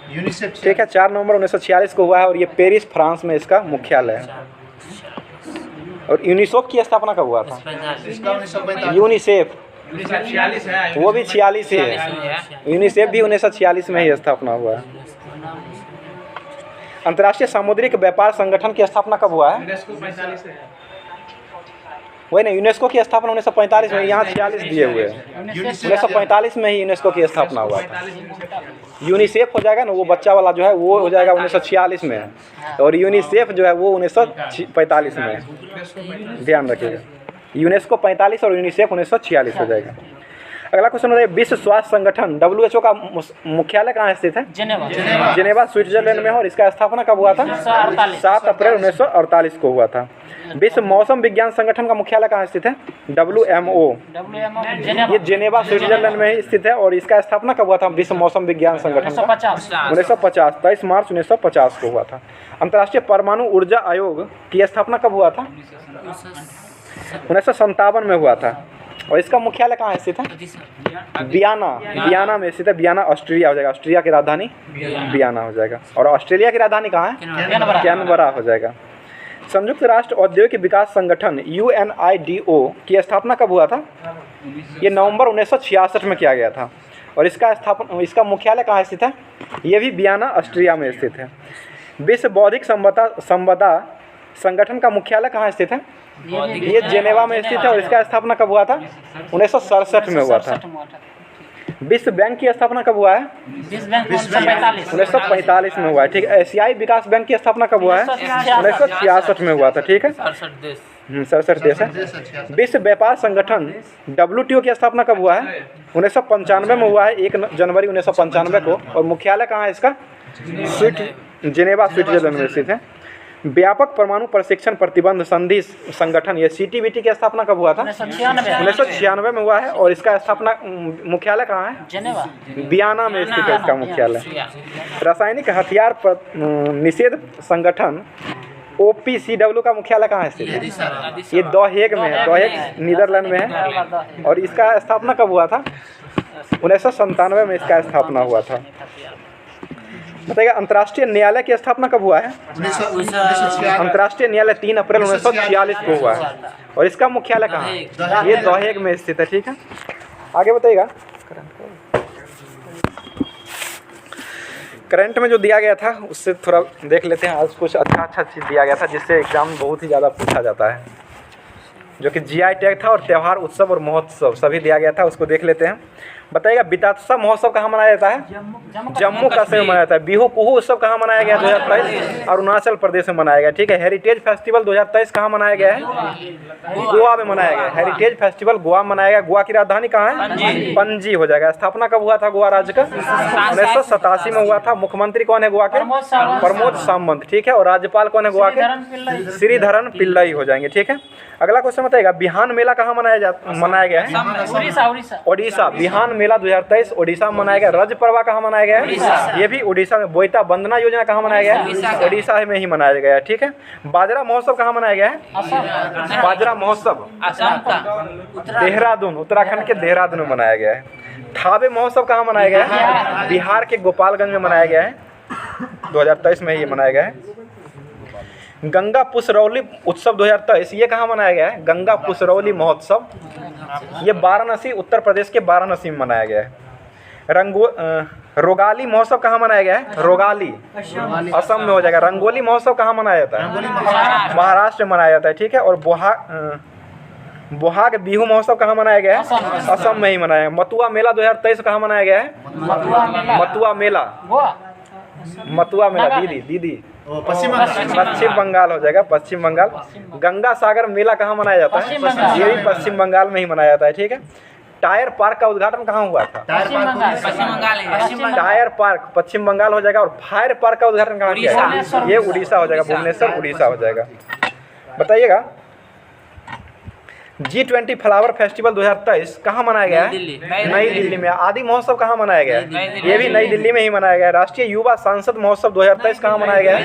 यूनिसेफ ठीक है, 4 नवंबर 1946 को हुआ है और ये पेरिस फ्रांस में इसका मुख्यालय है। और यूनिसेफ की स्थापना कब हुआ था? इसका 1945 यूनिसेफ 46 है, वो भी 46 ही है। यूनिसेफ भी 1946 में ही स्थापना हुआ है। अंतर्राष्ट्रीय सामुद्रिक व्यापार संगठन की स्थापना कब हुआ है? वही ना, यूनेस्को की स्थापना 1945 में, यहाँ 46 दिए हुए हैं। 1945 में ही यूनेस्को की स्थापना हुआ था। यूनिसेफ हो जाएगा ना, वो बच्चा वाला जो है वो हो जाएगा 1946 में है, और यूनिसेफ जो है वो 1945 में है। ध्यान रखिएगा, यूनेस्को 45 और यूनिसेफ 1946 हो जाएगा। अगला क्वेश्चन है, विश्व स्वास्थ्य संगठन WHO का मुख्यालय कहाँ स्थित है? जेनेवा स्विट्जरलैंड में है। और इसका स्थापना कब हुआ था? 7 अप्रैल 1948 को हुआ था। विश्व मौसम विज्ञान संगठन का मुख्यालय कहाँ स्थित है? WMO, ये जेनेवा स्विट्जरलैंड में ही स्थित है। और इसका स्थापना कब हुआ था? विश्व मौसम विज्ञान संगठन का 1950 23 मार्च 1950 को हुआ था। अंतर्राष्ट्रीय परमाणु ऊर्जा आयोग की स्थापना कब हुआ था? 1957 में हुआ था। और इसका मुख्यालय कहाँ स्थित है? वियना में स्थित है। वियना ऑस्ट्रिया हो जाएगा। ऑस्ट्रिया की राजधानी वियना हो जाएगा। और ऑस्ट्रेलिया की राजधानी कहाँ है? कैनबरा हो जाएगा। संयुक्त राष्ट्र औद्योगिक विकास संगठन UNIDO की स्थापना कब हुआ था? ये नवंबर 1966 में किया गया था। और इसका मुख्यालय कहाँ स्थित है? ये भी वियना ऑस्ट्रिया में स्थित है। विश्व बौद्धिक संपदा संगठन का मुख्यालय कहाँ स्थित है? ये जेनेवा में स्थित है। और इसका स्थापना कब हुआ था? 1967 में हुआ था। विश्व बैंक की स्थापना कब हुआ है? 1945 में हुआ है। ठीक है। एशियाई विकास बैंक की स्थापना कब हुआ है? 1966 में हुआ था। ठीक है, 67 देश है। विश्व व्यापार संगठन WTO की स्थापना कब हुआ है? 1995 में हुआ है, 1 जनवरी 1995 को। और मुख्यालय कहाँ है इसका? जेनेवा स्विट्जरलैंड में स्थित है। व्यापक परमाणु प्रशिक्षण प्रतिबंध संधि संगठन, ये CTBT की स्थापना कब हुआ था? 1996 में हुआ है। और इसका स्थापना मुख्यालय कहाँ है? वियना में स्थित है इसका मुख्यालय। रासायनिक हथियार निषेध संगठन OPCW का मुख्यालय कहाँ स्थित है? ये द हेग में है। द हेग नीदरलैंड में है। और इसका स्थापना कब हुआ था? 1997 में इसका स्थापना हुआ था। बताइएगा, अंतर्राष्ट्रीय न्यायालय की स्थापना कब हुआ है? अंतर्राष्ट्रीय न्यायालय 3 अप्रैल 1946 को हुआ है। और इसका मुख्यालय कहाँ है? ये द हेग में स्थित है। ठीक है, आगे बताइएगा। करंट में जो दिया गया था उससे थोड़ा देख लेते हैं। आज कुछ अच्छा चीज़ दिया गया था जिससे एग्जाम बहुत ही ज़्यादा पूछा जाता है, जो कि GI टैग था। और त्यौहार, उत्सव और महोत्सव सभी दिया गया था, उसको देख लेते हैं। बताइएगा, बितात्सा महोत्सव कहाँ मनाया जाता है? जम्मू कश्मीर में मनाया जाता है। बिहू पुहू उत्सव कहाँ मनाया गया? 2023 अरुणाचल प्रदेश में मनाया गया। ठीक है। हेरिटेज फेस्टिवल 2023 कहाँ मनाया गया है? गोवा में मनाया गया। हेरिटेज फेस्टिवल गोवा में मनाया गया। गोवा की राजधानी कहाँ है? पणजी हो जाएगा। स्थापना कब हुआ था गोवा राज्य का? 1987 में हुआ था। मुख्यमंत्री कौन है गोवा के? प्रमोद सावंत। ठीक है। और राज्यपाल कौन है गोवा के? श्रीधरन पिल्लई हो जाएंगे। ठीक है। अगला क्वेश्चन बताइएगा, बिहान मेला कहाँ मनाया गया है? ओडिशा। बिहान मेला 2023 ओडिशा में मनाया गया। रज पर्वा कहाँ मनाया गया है? ये भी ओडिशा में। बोईता बंदना योजना कहाँ मनाया गया है? ओडिशा में ही मनाया गया है। ठीक है। बाजरा महोत्सव कहाँ मनाया गया है? बाजरा महोत्सव देहरादून, उत्तराखंड के देहरादून में मनाया गया है। थावे महोत्सव कहाँ मनाया गया है? बिहार के गोपालगंज में मनाया गया है। 2023 में ही मनाया गया है। गंगा पुसरौली उत्सव 2023 ये कहाँ मनाया गया है? गंगा पुसरौली महोत्सव, ये वाराणसी, उत्तर प्रदेश के वाराणसी में मनाया गया है। रोगाली महोत्सव कहाँ मनाया गया है? रोगाली असम में हो जाएगा। रंगोली महोत्सव कहाँ मनाया जाता है? महाराष्ट्र में मनाया जाता है। ठीक है। और बोहाग बिहू महोत्सव कहाँ मनाया गया है? असम में ही मनाया है। मथुआ मेला 2023 कहाँ मनाया गया है? मथुआ मेला दीदी पश्चिम बंगाल हो जाएगा। पश्चिम बंगाल। गंगा सागर मेला कहाँ मनाया जाता है? ये भी पश्चिम बंगाल में ही मनाया जाता है। ठीक है। टायर पार्क का उद्घाटन कहाँ हुआ था? पश्चिम बंगाल। पश्चिम बंगाल है। पश्चिम बंगाल। टायर पार्क पश्चिम बंगाल हो जाएगा। और फायर पार्क का उद्घाटन कहाँ किया है? उड़ीसा। ये उड़ीसा हो जाएगा, भुवनेश्वर उड़ीसा हो जाएगा। बताइएगा G20 फ्लावर फेस्टिवल 2023 कहाँ मनाया गया है? नई दिल्ली में। आदि महोत्सव कहाँ मनाया गया है? ये भी नई दिल्ली में ही मनाया गया है। राष्ट्रीय युवा सांसद महोत्सव 2023 कहाँ मनाया गया है?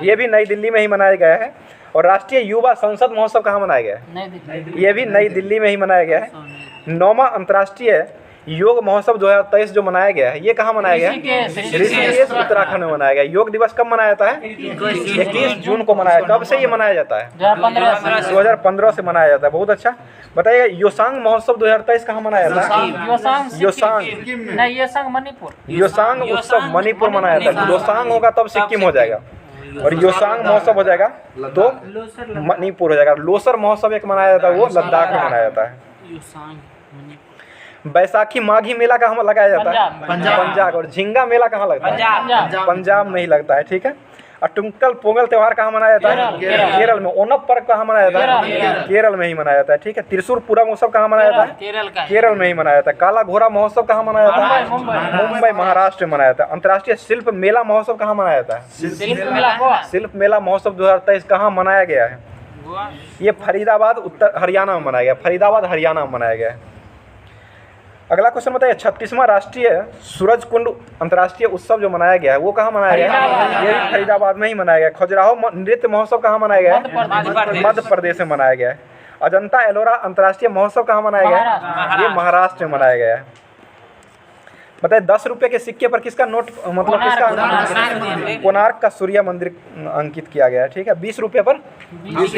ये भी नई दिल्ली में ही मनाया गया है। और राष्ट्रीय युवा संसद महोत्सव कहाँ मनाया गया है? नई दिल्ली। ये भी नई दिल्ली में ही मनाया गया है। 9वां अंतर्राष्ट्रीय योग महोत्सव 2023 जो मनाया गया है, ये कहाँ मनाया गया है? ऋषिकेश उत्तराखंड में मनाया गया। योग दिवस कब मनाया जाता है? 21 जून को मनाया। कब से ये मनाया जाता है? 2015 से मनाया जाता है। बहुत अच्छा। बताइएगा योसांग महोत्सव 2023 कहाँ मनाया जाता है? योसांग मणिपुर। योसांग उत्सव मणिपुर मनाया जाता है। योसांग होगा तब सिक्किम हो जाएगा, और योसांग महोत्सव हो जाएगा तो मणिपुर हो जाएगा। लोसर महोत्सव एक मनाया जाता है, वो लद्दाख में मनाया जाता है। बैसाखी माघी मेला कहाँ लगाया जाता है? पंजाब। और झिंगा मेला कहाँ लगता है? पंजाब में ही लगता है। ठीक है। और टुंकल पोंगल त्योहार कहाँ मनाया जाता है? केरल में। ओणम पर्व कहाँ मनाया जाता है? केरल में ही मनाया जाता है। ठीक है। त्रिशूर पूरा महोत्सव कहाँ मनाया जाता है? केरल में ही मनाया जाता है। काला घोड़ा महोत्सव कहाँ मनाया जाता है? मुंबई महाराष्ट्र में मनाया जाता है। अंतर्राष्ट्रीय शिल्प मेला महोत्सव कहाँ मनाया जाता है? शिल्प मेला महोत्सव 2023 कहाँ मनाया गया है? ये फरीदाबाद उत्तर हरियाणा में मनाया गया। फरीदाबाद हरियाणा में मनाया गया है। अगला क्वेश्चन बताइए 36वां राष्ट्रीय सूरज कुंड अंतर्राष्ट्रीय उत्सव जो मनाया गया है वो कहाँ मनाया गया है? ये भी फरीदाबाद में ही मनाया गया। खजुराहो नृत्य महोत्सव कहाँ मनाया गया है? मध्य प्रदेश में मनाया गया है। अजंता एलोरा अंतर्राष्ट्रीय महोत्सव कहाँ मनाया गया है? ये महाराष्ट्र में मनाया गया है। बताइए 10 रुपये के सिक्के पर किसका नोट मतलब किसका? कोणार्क का सूर्य मंदिर अंकित किया गया है। ठीक है। 20 रुपये पर 20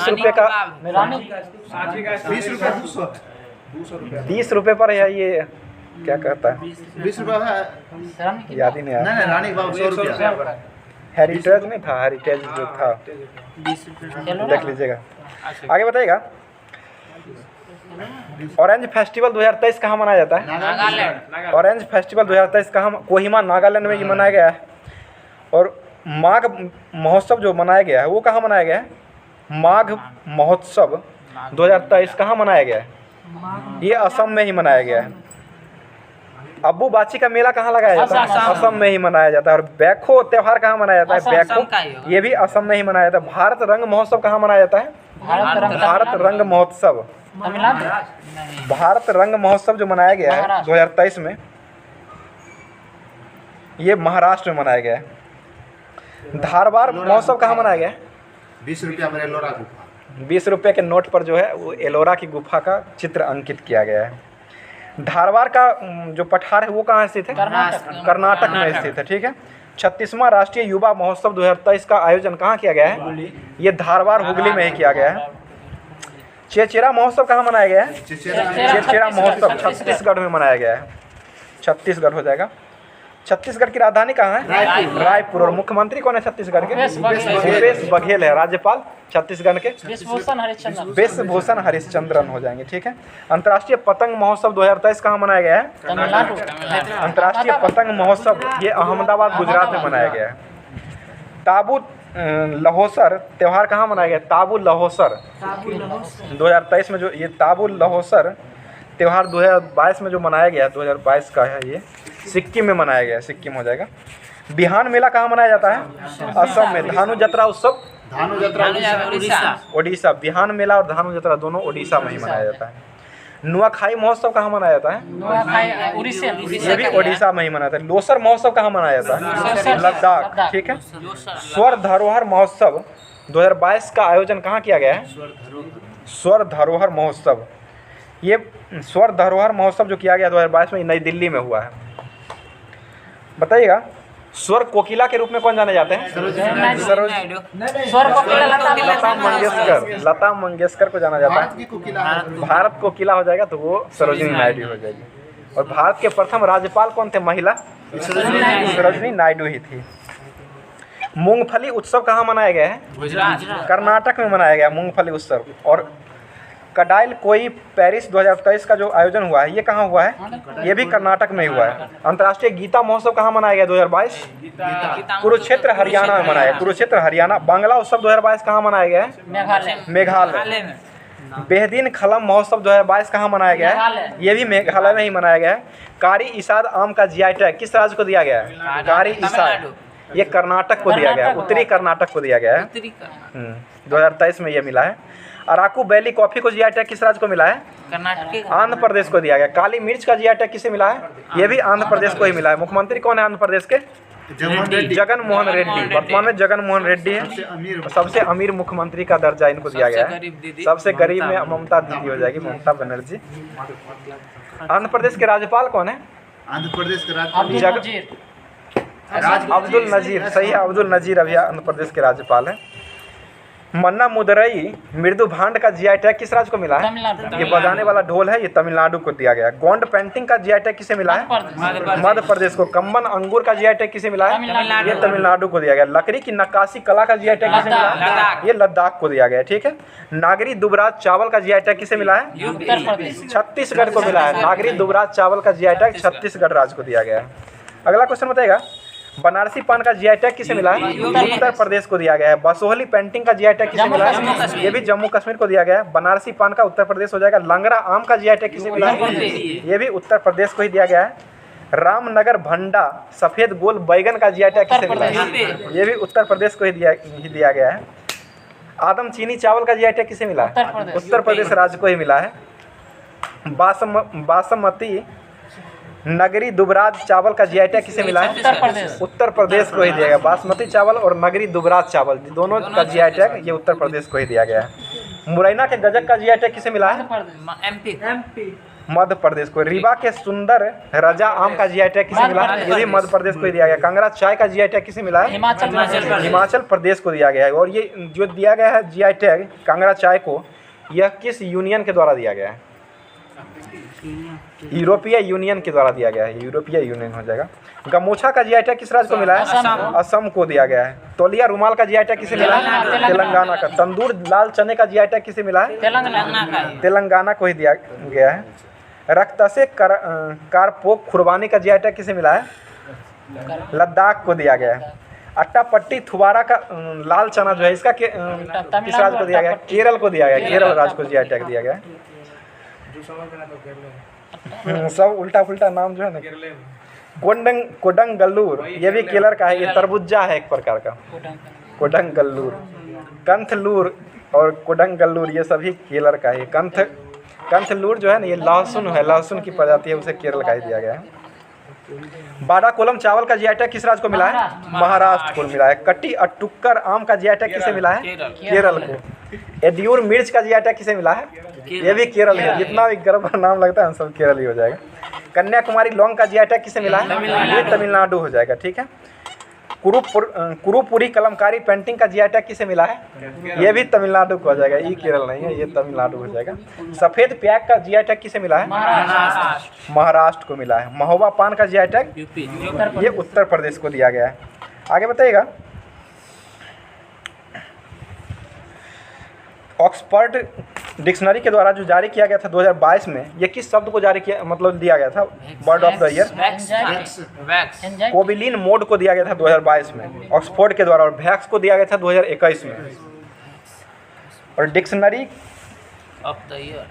रुपये का 30 रुपये पर है। ये क्या कहता है? 20 रुपया है। याद ही नहीं आया। नहीं रानी बाबू 100 रुपया। हेरिटेज नहीं था? हेरिटेज जो था देख लीजिएगा। आगे बताइएगा ऑरेंज फेस्टिवल 2023 कहाँ मनाया जाता है? नागालैंड। ऑरेंज फेस्टिवल 2023 कहाँ? कोहिमा नागालैंड में ये मनाया गया है। और माघ महोत्सव जो मनाया गया है वो कहाँ मनाया गया है? माघ महोत्सव 2023 कहाँ मनाया गया है? ये असम में ही मनाया गया है। अब्बू बाची का मेला कहाँ लगाया जाता है? असम में ही मनाया जाता है। और बैखो त्योहार कहाँ मनाया जाता है? बैखो ये भी असम में ही मनाया जाता है। भारत रंग महोत्सव कहाँ मनाया जाता है? भारत रंग महोत्सव। भारत रंग महोत्सव जो मनाया गया है 2023 में, ये महाराष्ट्र में मनाया गया है। धारवाड़ महोत्सव कहाँ मनाया गया है? 20 रुपया पर एलोरा गुफा। 20 रुपये के नोट पर जो है वो एलोरा की गुफा का चित्र अंकित किया गया है। धारवाड़ का जो पठार है वो कहाँ स्थित है? कर्नाटक में स्थित है। ठीक है। 36वां राष्ट्रीय युवा महोत्सव 2023 का आयोजन कहाँ किया गया है? ये धारवाड़ हुगली में ही किया गया है। चेचेरा महोत्सव कहाँ मनाया गया है? चेचेरा महोत्सव छत्तीसगढ़ में मनाया गया है। छत्तीसगढ़ हो जाएगा। छत्तीसगढ़ की राजधानी कहाँ है? रायपुर। और मुख्यमंत्री कौन है छत्तीसगढ़ के? भूपेश बघेल है। राज्यपाल छत्तीसगढ़ के वेशभूषण हरिश्चंद्रन हो जाएंगे। ठीक है। अंतर्राष्ट्रीय पतंग महोत्सव 2023 कहाँ मनाया गया है? अंतर्राष्ट्रीय पतंग महोत्सव ये अहमदाबाद गुजरात में मनाया गया है। ताबू लहोसर त्यौहार कहाँ मनाया गया? ताबू लहोसर 2023 में जो ये ताबू लहोसर त्यौहार 2022 में जो मनाया गया 2022 का है, ये सिक्किम में मनाया गया है। सिक्किम हो जाएगा। बिहान मेला कहाँ मनाया जाता है? असम में। धानु जत्रा उत्सव धानु जत्रा ओडिशा। बिहान मेला और धानु जत्रा दोनों ओडिशा में ही मनाया जाता है। नुआखाई महोत्सव कहाँ मनाया जाता है? ये भी ओडिशा में ही मनाया जाता है। लोसर महोत्सव कहाँ मनाया जाता है? लद्दाख। ठीक है। स्वर धरोहर महोत्सव 2022 का आयोजन कहाँ किया गया है? स्वर धरोहर महोत्सव। ये स्वर धरोहर महोत्सव जो किया गया 2022 में नई दिल्ली में हुआ है। बताइएगा स्वर कोकिला के रूप में कौन जाने जाते हैं? लता मंगेशकर को जाना जाता है। भारत कोकिला हो जाएगा तो वो सरोजिनी नायडू हो जाएगी। और भारत के प्रथम राज्यपाल कौन थे? महिला सरोजिनी नायडू ही थी। मूंगफली उत्सव कहाँ मनाया गया है? कर्नाटक में मनाया गया मूंगफली उत्सव। और कडाइल कोई पेरिस 2023 का जो आयोजन हुआ है ये कहाँ हुआ है? ये भी कर्नाटक में हुआ है। अंतर्राष्ट्रीय गीता महोत्सव कहाँ मनाया गया 2022? कुरुक्षेत्र हरियाणा में मनाया गया। कुरुक्षेत्र हरियाणा। बांग्ला उत्सव 2022 कहाँ मनाया गया है? मेघालय। बेहदीन खलम महोत्सव 2022 कहाँ मनाया गया है? मेघालय। ये भी मेघालय में ही मनाया गया है। कारी इसाद आम का जीआई टैग किस राज्य को दिया गया है? कारी इसाद तमिलनाडु। ये कर्नाटक को दिया गया है, उत्तरी कर्नाटक को दिया गया है। उत्तरी का 2023 में ये मिला है। अराकू वैली कॉफी को जीआई टैग किस राज्य को मिला है? कर्नाटक के आंध्र प्रदेश को दिया गया। काली मिर्च का जीआई टैग किसे मिला है? ये भी आंध्र प्रदेश को ही मिला है। मुख्यमंत्री कौन है आंध्र प्रदेश के? जगन रेड्डी जगन मोहन रेड्डी। वर्तमान में जगन मोहन रेड्डी है। सबसे अमीर सबसे अमीर मुख्यमंत्री का दर्जा इनको दिया गया सबसे है। गरीब दीदी सबसे गरीब में ममता दीदी हो जाएगी, ममता बनर्जी। आंध्र प्रदेश के राज्यपाल कौन है? आंध्र प्रदेश के अब्दुल जग- नजीर। अब्दुल नजीर। सही है, अब्दुल नजीर अभी आंध्र प्रदेश के राज्यपाल है। मन्ना मुदरई मृदु भांड का जीआई टैग किस राज्य को मिला है? तमिलनाडु। ये बजाने वाला ढोल है, ये तमिलनाडु को दिया गया है। गोंड पेंटिंग का जीआई टैग किसे मिला है? मध्य प्रदेश को। कंबन अंगूर का जीआई टैग किसे मिला है? तमिलनाडु। ये तमिलनाडु को दिया गया। लकड़ी की नक्काशी कला का जीआई टैग किसे मिला है? लद्दाख। ये लद्दाख को दिया गया है। ठीक है। नागरी दुबराज चावल का जीआई टैग किसे मिला है? उत्तर प्रदेश। छत्तीसगढ़ को मिला है। नागरी दुबराज चावल का जीआई टैग छत्तीसगढ़ राज्य को दिया गया है। अगला क्वेश्चन बताएगा, बनारसी पान का जीआई टैग किसे मिला है? उत्तर प्रदेश को दिया गया है। बसोहली पेंटिंग का जीआई टैग किसे जम्मू मिला है? कश्मीर। ये भी जम्मू कश्मीर को दिया गया है। बनारसी पान का उत्तर प्रदेश हो जाएगा। लंगड़ा आम का जीआई टैग किसे मिला है? ये भी उत्तर प्रदेश को ही दिया गया है। रामनगर भंडा सफेद गोल बैगन का जीआई टैग किसे मिला है? ये भी उत्तर प्रदेश को ही दिया गया है। आदम चीनी चावल का जीआई टैग किसे मिला है? उत्तर प्रदेश। उत्तर प्रदेश राज्य को ही मिला है। बासमती नगरी दुबराज चावल का जीआई टैग किसे मिला है? उत्तर प्रदेश। उत्तर प्रदेश को ही दिया गया। बासमती चावल और नगरी दुबराज चावल दोनों का जीआई टैग ये उत्तर प्रदेश को ही दिया गया है। मुरैना के गजक का जीआई टैग किसे मिला है? एमपी मध्य प्रदेश को। रीवा के सुंदर रजा आम का जीआई टैग किसे मिला है? ये भी मध्य प्रदेश को ही दिया गया। कांगड़ा चाय का जीआई टैग किसे मिला है? हिमाचल प्रदेश। हिमाचल प्रदेश को दिया गया है। और ये जो दिया गया है जीआई टैग कांगड़ा चाय को, यह किस यूनियन के द्वारा दिया गया है? यूरोपीय यूनियन के द्वारा दिया गया है। यूरोपीय यूनियन हो जाएगा। गमोछा का जीआई टैग किस राज्य को मिला है? असम। असम को दिया गया है। तौलिया रुमाल का जीआई टैग किसे मिला है? तेलंगाना का। तंदूर लाल चने का जीआई टैग किसे मिला है? तेलंगाना। तेलंगाना को ही दिया गया है। रक्तसे कारपोक खुरबानी का जीआई टैग किसे मिला है? लद्दाख को दिया गया है। अट्टा पट्टी थुबारा का लाल चना जो है इसका किस राज्य को दिया गया है? केरल को दिया गया। केरल राज्य को जीआई टैग दिया गया है। सब उल्टा पुल्टा नाम जो है ना। कोडंगल्लूर ये भी केरल का है। ये तरबूजा है एक प्रकार का। कोडंगल्लूर, कंथलूर और कोडंगल्लूर ये सभी केरल का है। कंथलूर जो है ना ये लहसुन है, लहसुन की प्रजाति है, उसे केरल का ही दिया गया है। बाड़ा कोलम चावल का जीआई टैग किस राज्य को मिला है? महाराष्ट्र को मिला है। कट्टी अटुक्कर आम का जीआई टैग किसे मिला है? केरल को। एड्यूर मिर्च का जीआई टैग किसे मिला है? ये भी केरल है। जितना भी गर्व का नाम लगता है सब केरल ही हो जाएगा। कन्याकुमारी लौंग का जीआई टैग किसे मिला है? ये तमिलनाडु हो जाएगा। ठीक है। कुरुपुरी कलमकारी पेंटिंग का जीआई टैग किसे मिला है? ये भी तमिलनाडु को हो जाएगा। ये केरल नहीं है, ये तमिलनाडु हो जाएगा। सफेद प्याग का जीआई टैग किसे मिला है? महाराष्ट्र को मिला है। महोबा पान का जीआई टैग यूपी ये उत्तर प्रदेश को दिया गया है। आगे बताइएगा, ऑक्सफोर्ड डिक्शनरी के द्वारा जो जारी किया गया था 2022 में, ये किस शब्द को जारी किया मतलब दिया गया था word of the year? Vax goblin mode को दिया गया था 2022 में ऑक्सफोर्ड के द्वारा, और वैक्स को दिया गया था 2021 में। और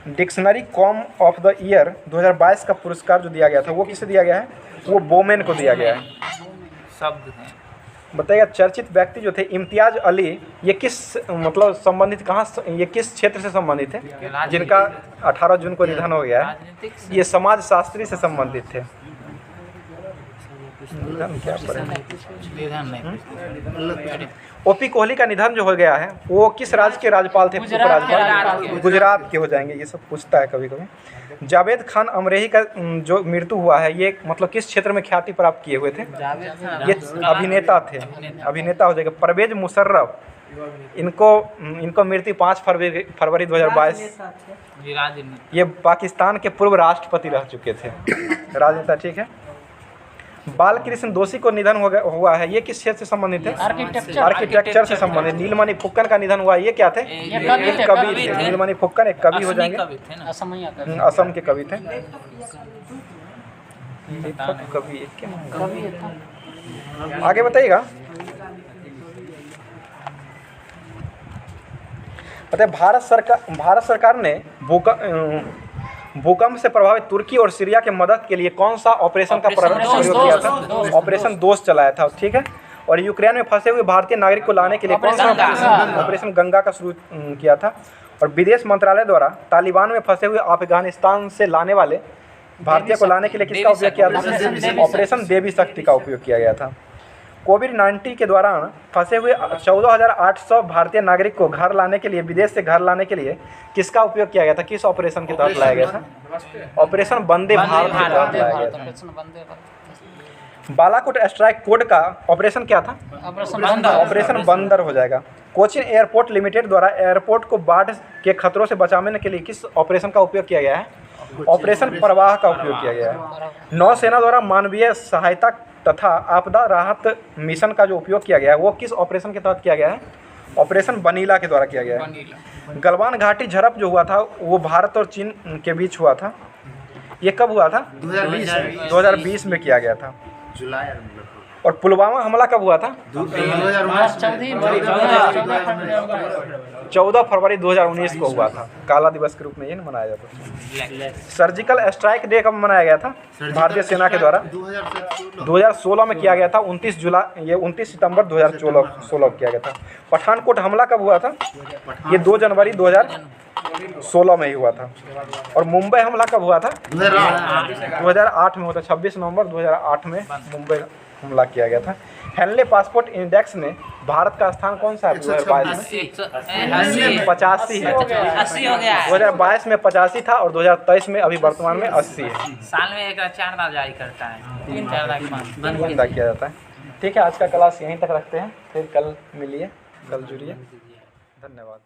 dictionary com of the year 2022 का पुरस्कार जो दिया गया था वो किसे दिया गया है? वो बोमेन को दिया गया है। शब्द हैं। बताइएगा, चर्चित व्यक्ति जो थे इम्तियाज अली, ये किस मतलब संबंधित ये किस क्षेत्र से संबंधित थे जिनका 18 जून को निधन हो गया है? राजनीतिक ये समाजशास्त्री से संबंधित थे। निधन क्या पड़े? निधन नहीं। ओपी कोहली का निधन जो हो गया है वो किस राज्य के राज्यपाल थे? गुजरात गुजरात के हो जाएंगे। ये सब पूछता है कभी कभी। जावेद खान अमरेही का जो मृत्यु हुआ है ये मतलब किस क्षेत्र में ख्याति प्राप्त किए हुए थे? ये अभिनेता थे, अभिनेता हो जाएगा। परवेज मुशर्रफ, इनको मृत्यु 5 फरवरी 2022। ये पाकिस्तान के पूर्व राष्ट्रपति रह चुके थे, राजनेता। ठीक है। बाल कृष्ण दोषी को निधन हुआ है, ये किस क्षेत्र से संबंधित है? आर्किटेक्चर से संबंधित। नीलमणि फुक्कन का निधन हुआ है, ये क्या थे? ये कवि थे। नीलमणि फुक्कन एक कवि हो जाएंगे, असमिया असम के कवि थे। कवि आगे बताइएगा, अतः भारत सरकार ने भूकंप से प्रभावित तुर्की और सीरिया के मदद के लिए कौन सा ऑपरेशन का प्रयोग किया था? ऑपरेशन दोस्त चलाया था, ठीक है। और यूक्रेन में फंसे हुए भारतीय नागरिक को लाने के लिए कौन सा ऑपरेशन गंगा का शुरू किया था? और विदेश मंत्रालय द्वारा तालिबान में फंसे हुए अफगानिस्तान से लाने वाले भारतीय को लाने के लिए किसका उपयोग किया था? ऑपरेशन देवी शक्ति का उपयोग किया गया था। कोविड-19 के दौरान फंसे हुए 14,800 भारतीय नागरिक को घर लाने के लिए, विदेश से घर लाने के लिए किसका उपयोग किया गया था? किस ऑपरेशन के तहत लाया गया था? ऑपरेशन वंदे भारत के तहत लाया गया था। बालाकोट स्ट्राइक कोड का ऑपरेशन क्या था? ऑपरेशन बंदर हो जाएगा। कोचिन एयरपोर्ट लिमिटेड द्वारा एयरपोर्ट को बाढ़ के खतरों से बचाने के लिए किस ऑपरेशन का उपयोग किया गया है? ऑपरेशन प्रवाह का उपयोग किया गया है। नौसेना द्वारा मानवीय सहायता तथा आपदा राहत मिशन का जो उपयोग किया गया है वो किस ऑपरेशन के तहत किया गया है? ऑपरेशन बनीला के द्वारा किया गया है। गलवान घाटी झड़प जो हुआ था वो भारत और चीन के बीच हुआ था। ये कब हुआ था? 2020 में किया गया था। जुलाई और पुलवामा हमला कब हुआ था? 14 फरवरी 2019 को हुआ था। काला दिवस के रूप में ये मनाया जाता है। सर्जिकल स्ट्राइक डे कब मनाया गया था भारतीय सेना के द्वारा? 2016 में किया गया था। 29 सितंबर 2016 किया गया था। पठानकोट हमला कब हुआ था? ये 2 जनवरी 2016 में ही हुआ था। और मुंबई हमला कब हुआ था? 2008 में हुआ था। 26 नवंबर 2008 में मुंबई हमला किया गया था। हेनले पासपोर्ट इंडेक्स में भारत का स्थान कौन सा है? 2022 में 85 है। 80 हो गया है। 2022 में 85 था और 2023 में अभी वर्तमान में 80 है। साल में एक 4 बार जारी करता है, 3-4 लाख बंद बंदा किया जाता है। ठीक है, आज का क्लास यहीं तक रखते हैं, फिर कल मिलिए, कल जुड़िए। धन्यवाद।